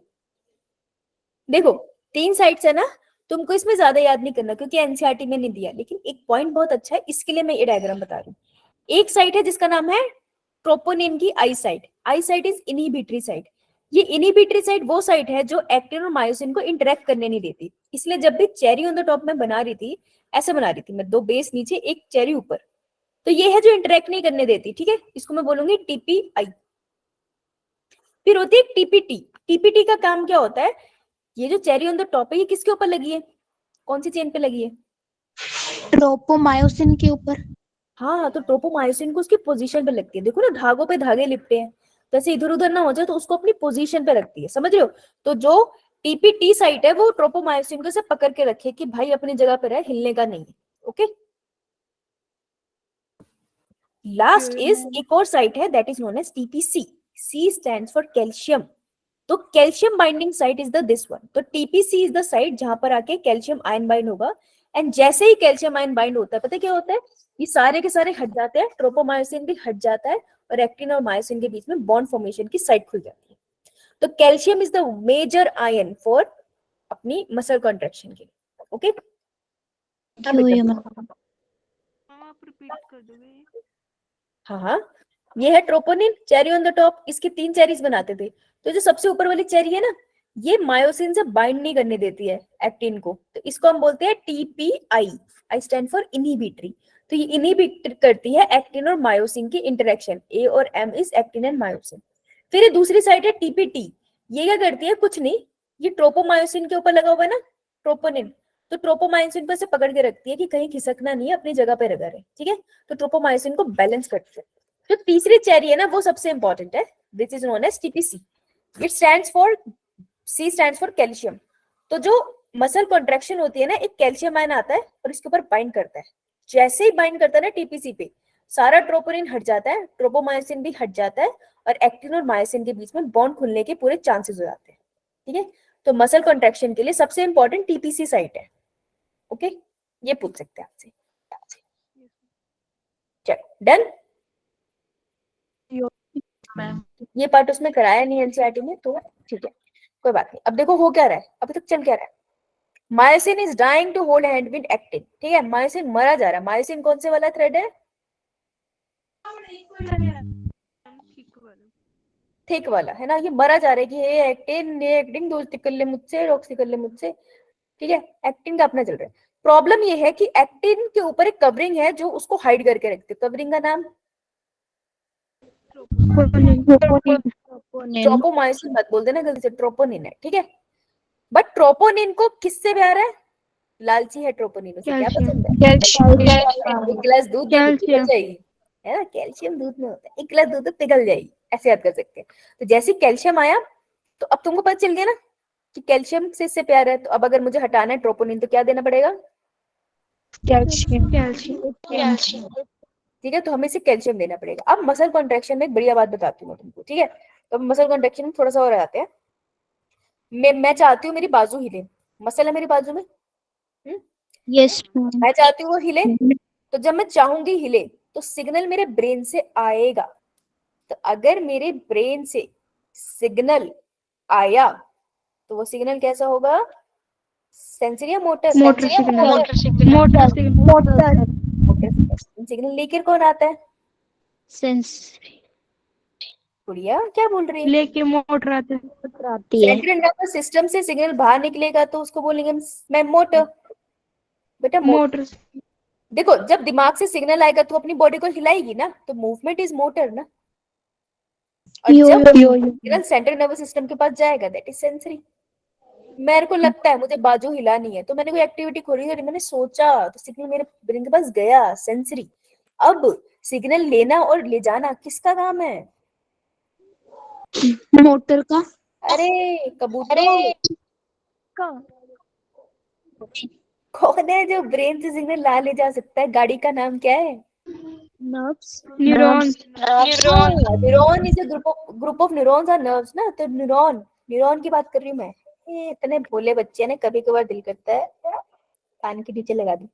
देखो 3 साइड्स है ना, तुमको इसमें ज्यादा याद नहीं करना क्योंकि एनसीईआरटी में नहीं दिया, लेकिन एक पॉइंट बहुत अच्छा है, इसके लिए मैं ये डायग्राम बता रही हूँ। एक साइड है जिसका नाम है ट्रोपोनिन की I side. I side is inhibitory side. ये इनहिबिटरी साइड वो साइड है जो एक्टिन और मायोसिन को इंटरेक्ट करने नहीं देती। इसलिए जब भी चेरी ऑन द टॉप में बना रही थी, ऐसे बना रही थी मैं, 2 बेस नीचे एक चेरी ऊपर, तो ये है जो इंटरेक्ट नहीं करने देती, ठीक है। इसको मैं बोलूंगी टीपीआई। फिर होती है टीपीटी। टीपीटी का काम क्या होता है? ये जो चेरी ऑन द टॉप है, ये किसके ऊपर लगी है? कौन सी चेन पे लगी है? ट्रोपोमायोसिन के ऊपर। हाँ, तो ट्रोपोमायोसिन को उसकी पोजीशन पे लगती है। देखो ना, धागों पे धागे लिपटे हैं, तो ऐसे इधर उधर ना हो जाए तो उसको अपनी पोजीशन पे रखती है, समझ रहे हो? तो जो टीपीटी साइट है वो ट्रोपोमायोसिन को से पकड़ के रखे कि भाई अपनी जगह पे रहे, हिलने का नहीं है। ओके, लास्ट इज एक और साइट है, that is known as TPC. C stands for calcium. तो calcium binding site is the this one. तो टीपीसी इज द साइट जहां पर आके कैल्शियम आयन बाइंड होगा। एंड जैसे ही कैल्शियम आयन बाइंड होता है, पता है क्या होता है? ये सारे के सारे हट जाते हैं, ट्रोपोमायोसिन भी हट जाता है, और एक्टिन और मायोसिन के बीच में बॉन्ड फॉर्मेशन की साइट खुल जाती है। तो calcium is the major ion for अपनी मसल कॉन्ट्रैक्शन के लिए। ओके, हाँ हाँ, ये है troponin, cherry on the top. इसकी 3 चेरीज बनाते थे। तो जो सबसे ऊपर वाली चेरी है ना, ये मायोसिन से बाइंड नहीं करने देती है एक्टिन को, तो इसको हम बोलते हैं TPI. I stand for inhibitory. तो ये इनहिबिट करती है एक्टिन और मायोसिन की इंटरेक्शन। ए और M is actin and myosin. फिर ये दूसरी साइड है टीपीटी। ये क्या करती है? कुछ नहीं, ये ट्रोपोमायोसिन के ऊपर लगा हुआ है ना ट्रोपोनिन, तो ट्रोपोमायोसिन को ऐसे पकड़ के रखती है कि कहीं खिसकना नहीं है, अपनी जगह पे रखा रहे, ठीक है। तो ट्रोपोमायोसिन को बैलेंस करती है। जो तीसरी चेरी है ना, वो सबसे इंपॉर्टेंट है, which is known as TPC. It stands for, C stands for calcium. तो जो मसल कॉन्ट्रैक्शन होती है ना, एक कैल्शियम आयन आता है और इसके ऊपर बाइंड करता है। जैसे ही बाइंड करता है ना टीपीसी पे, सारा ट्रोपोनिन हट जाता है, ट्रोपोमायोसिन भी हट जाता है, और एक्टिन और मायोसिन के बीच में बॉन्ड खुलने के पूरे चांसेस हो जाते हैं, ठीक है। तो मसल कॉन्ट्रैक्शन के लिए सबसे इंपॉर्टेंट टीपीसी साइट है। ओके, ये पूछ सकते हैं आपसे। चलो डन। ये पार्ट उसमें कराया नहीं एनसीईआरटी में, तो ठीक है, कोई बात नहीं। अब देखो हो क्या रहा है, अभी तक चल क्या रहा है। Myosin is dying to hold hand with actin, ठीक है। मायोसिन मरा जा रहा है। मायोसिन कौन से वाला थ्रेड है? थिक वाला है ना। ये मरा जा रहा है कि ये एक्टिन दोस्ती कर ले मुझसे, रॉक्सी कर ले मुझसे, ठीक है। एक्टिन का अपना चल रहा है। प्रॉब्लम ये है कि एक्टिन के ऊपर एक कवरिंग है जो उसको हाइड करके रखती है। कवरिंग का नाम ट्रोपोमायोसिन मत बोल देना गलती से, ट्रोपोनिन है, ठीक है। बट ट्रोपोनिन को किससे प्यार है? लालची है ट्रोपोनिन, उसे क्या पसंद है? एक गिलास दूध दे दो, पिघल जाएगी, है ना। कैल्शियम दूध में होता है, एक गिलास दूध पिघल जाएगी, ऐसे याद कर सकते हैं। तो जैसे कैल्शियम आया, तो अब तुमको पता चल गया ना कि कैल्शियम से इससे प्यार है। तो अब अगर मुझे हटाना है ट्रोपोनिन, तो क्या देना पड़ेगा? कैल्शियम। ठीक है, तो हमें इसे कैल्शियम देना पड़ेगा। अब मसल कॉन्ट्रैक्शन में एक बढ़िया बात बताती हूँ मैं तुमको, ठीक है। तो मसल कॉन्ट्रैक्शन में थोड़ा सा और आते हैं। मैं चाहती हूँ मेरी बाजू हिले, मसल है मेरी बाजू में, यस मैं चाहती हूँ वो हिले। तो जब मैं चाहूंगी हिले, तो सिग्नल मेरे ब्रेन से आएगा। तो अगर मेरे ब्रेन से सिग्नल आया, तो वो सिग्नल कैसा होगा? सेंसरी या मोटर? Motor signal. सिग्नल लेकर कौन आता है? सेंसरी। गुड़िया क्या बोल रही है? लेके मोटर आते आती है। सेंट्रल नर्वस सिस्टम से सिग्नल बाहर निकलेगा तो उसको बोलेंगे मैं मोटर। बेटा मोटर। देखो, जब दिमाग से सिग्नल आएगा तो अपनी बॉडी को हिलाएगी ना, तो मूवमेंट इज मोटर ना। और यो जब यो सिग्नल सेंट्रल नर्वस सिस्टम के पास जाएगा दैट इज सेंसरी। मेरे को लगता है मुझे बाजू हिलानी है तो मैंने कोई एक्टिविटी खोली करी, मैंने सोचा तो सिग्नल मेरे ब्रेन के पास गया, सेंसरी। अब सिग्नल लेना और ले जाना किसका काम है? मोटर का। अरे कबूतरों, का कौन है जो ब्रेन से सिग्नल ला ले जा सकता है? गाड़ी का नाम क्या है? Nerves. Neuron. Neuron is a group of neurons और नर्व्स ना, तो न्यूरॉन, न्यूरॉन की बात कर रही हूँ मैं। ये इतने भोले बच्चे ने, कभी कभार दिल करता है कान के नीचे लगा दूं।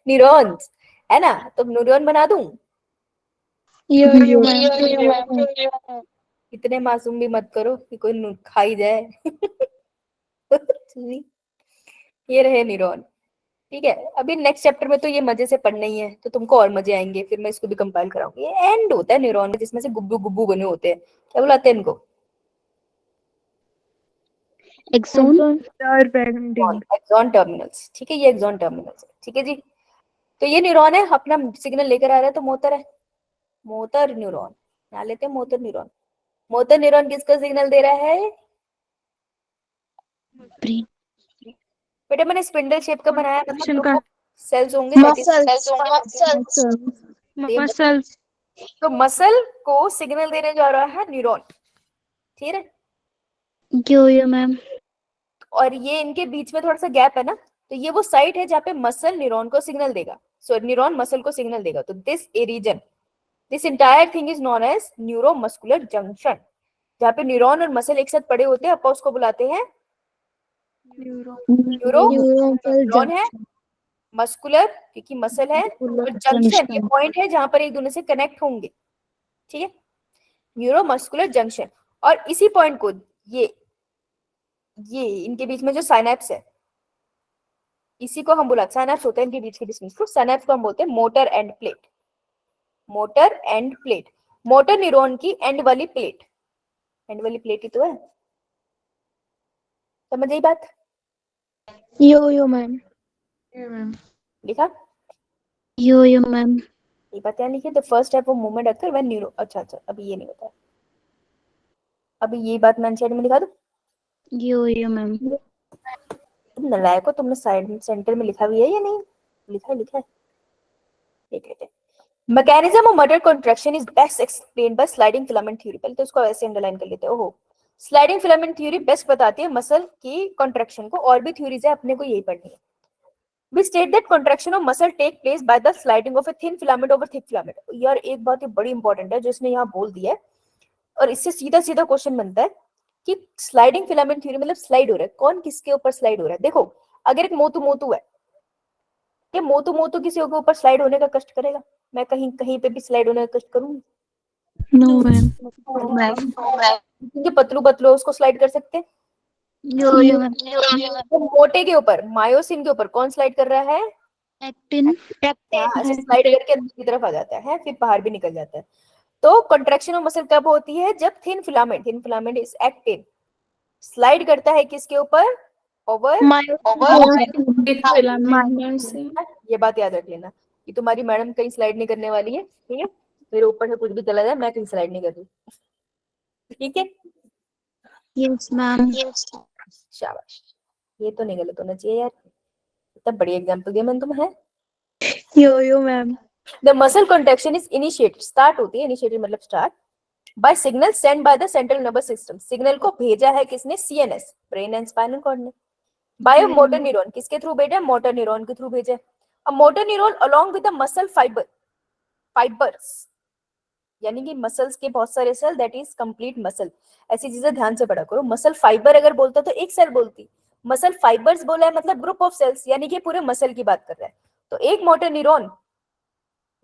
न्यूरॉन्स है ना, तो न्यूरॉन बना दूं। यो यो मैम। इतने मासूम भी मत करो कि कोई खा ही जाए। ये रहे न्यूरॉन। ठीक है, अभी नेक्स्ट चैप्टर में तो ये मजे से पढ़ना ही है, तो तुमको और मजे आएंगे, फिर मैं इसको भी कंपाइल कराऊंगी। ये एंड होता है न्यूरॉन में जिसमें से गुब्बू गुब्बू बने होते हैं, क्या बुलाते हैं इनको? एक्सोन। Axon terminals. ठीक है, ये एक्सॉन टर्मिनल्स है। ठीक है जी, तो ये न्यूरॉन है, अपना सिग्नल लेकर आ रहा है तो मोटर है, मोटर न्यूरॉन। यहाँ लेते हैं मोटर न्यूरॉन। मोटर न्यूरॉन किसका सिग्नल दे रहा है? ब्रेन। बेटा मैंने स्पिंडल शेप का बनाया, मतलब Constriction ग्रुप का ऑफ सेल्स होंगे that is- मसल्स। तो मसल को सिग्नल देने जा रहा है न्यूरॉन। ठीक है, यो मैम। और ये इनके बीच में थोड़ा सा गैप है ना, तो ये वो साइट है जहाँ पे मसल न्यूरॉन को सिग्नल देगा। सो न्यूरॉन मसल को सिग्नल देगा, तो this a region, this entire thing is known as neuromuscular junction. जहाँ पे न्यूरॉन और मसल एक साथ पड़े होते हैं, अपन उसको बुलाते हैं न्यूरो। न्यूरॉन है, मस्कुलर क्योंकि मसल है, और जंक्शन ये पॉइंट है जहां पर एक दूसरे से कनेक्ट होंगे। ठीक है, न्यूरोमस्कुलर जंक्शन। और इसी पॉइंट को ये इनके बीच में जो साइनेप्स है, इसी को हम बुलाते, साइनेप्स होते हैं इनके बीच के डिस्टेंस को, साइनेप्स को हम बोलते हैं motor end plate. Motor end plate, motor neuron की एंड वाली प्लेट, एंड वाली प्लेट ही तो है। समझ आई बात? यो मैम। लिखा? यो मैम। ये बात क्या लिखी? The first type of movement occur when neuro, अच्छा अच्छा, अभी ये नहीं होता, अभी ये बात मैं साइड में लिखा दूं। यो मैम। तुम नलायक हो, तुमने साइड में सेंटर में लिखा भी है या नहीं? लिखा है, लिखा है, देख लेते हैं। मैकेनिज्म ऑफ मटर contraction is best explained bye sliding filament theory. पहले तो इसको ऐसे अंडरलाइन कर लेते हैं। ओहो, स्लाइडिंग फिलामेंट थ्योरी बेस्ट बताती है मसल की कॉन्ट्रैक्शन को, और भी थ्योरीज है, अपने को यही पढ़नी है। We state that contraction of muscle take place by the sliding of a thin filament over thick filament। यार एक बात ये बड़ी इंपॉर्टेंट है जो इसने यहाँ बोल दिया है, और इससे सीधा सीधा क्वेश्चन बनता है कि स्लाइडिंग फिलामेंट थ्योरी मतलब स्लाइड हो रहा है, कौन किसके ऊपर स्लाइड हो रहा है? देखो, अगर एक मोटू मोटू है, कि मोटू मोटू किसी के ऊपर स्लाइड होने का कष्ट करेगा? मैं कहीं कहीं पे भी स्लाइड होने का कष्ट करूंगी? No ma'am. क्योंकि पतलू पतलू उसको स्लाइड कर सकते हैं। Yo ma'am. तो मोटे के ऊपर, मायोसिन के ऊपर कौन स्लाइड कर रहा है? एक्टिन। ऐसे स्लाइड करके अंदर की तरफ आ जाता है, फिर बाहर भी निकल जाता है। तो कंट्रैक्शन ऑफ मसल कब होती है? जब thin filament is active, slide करता है किसके ऊपर? ओवर ये बात याद रख लेना कि तुम्हारी मैडम कहीं स्लाइड नहीं करने वाली है। ठीक है, मेरे ऊपर से कुछ भी चला जाए, मैं कहीं स्लाइड नहीं कर रही। ठीक है, यस मैम। शाबाश, ये तो नहीं गलत होना चाहिए यार, इतना बढ़िया एग्जांपल दिया मैंने तुम्हें। Yo ma'am. The muscle contraction is initiated, start होती है, इनिशिएटेड मतलब start, by signal send by the central nervous system. Signal को भेजा है किसने? CNS, brain and spinal cord ने। बाय मोटर न्यूरॉन, किसके थ्रू भेजा? मोटर न्यूरॉन के थ्रू भेजा। A motor neuron along with the muscle fibres, यानी कि मसल्स के बहुत सारे cell, that is complete muscle. ऐसी चीजें ध्यान से पढ़ा करो। मसल फाइबर अगर बोलता तो एक सेल बोलती, मसल फाइबर्स बोला है मतलब ग्रुप ऑफ सेल्स, यानी कि पूरे मसल की बात कर रहा है। तो एक मोटर न्यूरॉन,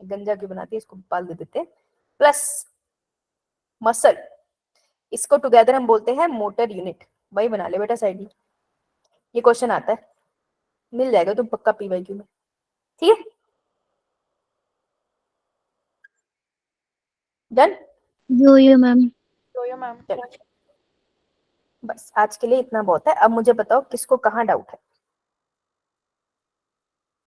गंजा क्यों बनाती है, इसको पाल दे देते, प्लस मसल, इसको टुगेदर हम बोलते हैं मोटर यूनिट। वही बना ले बेटा साइड में, ये क्वेश्चन आता है, मिल जाएगा तुम पक्का पीवाईक्यू में। ठीक है, डन। यो मैम। Yo ma'am. चलो बस आज के लिए इतना बहुत है। अब मुझे बताओ किसको कहाँ डाउट है।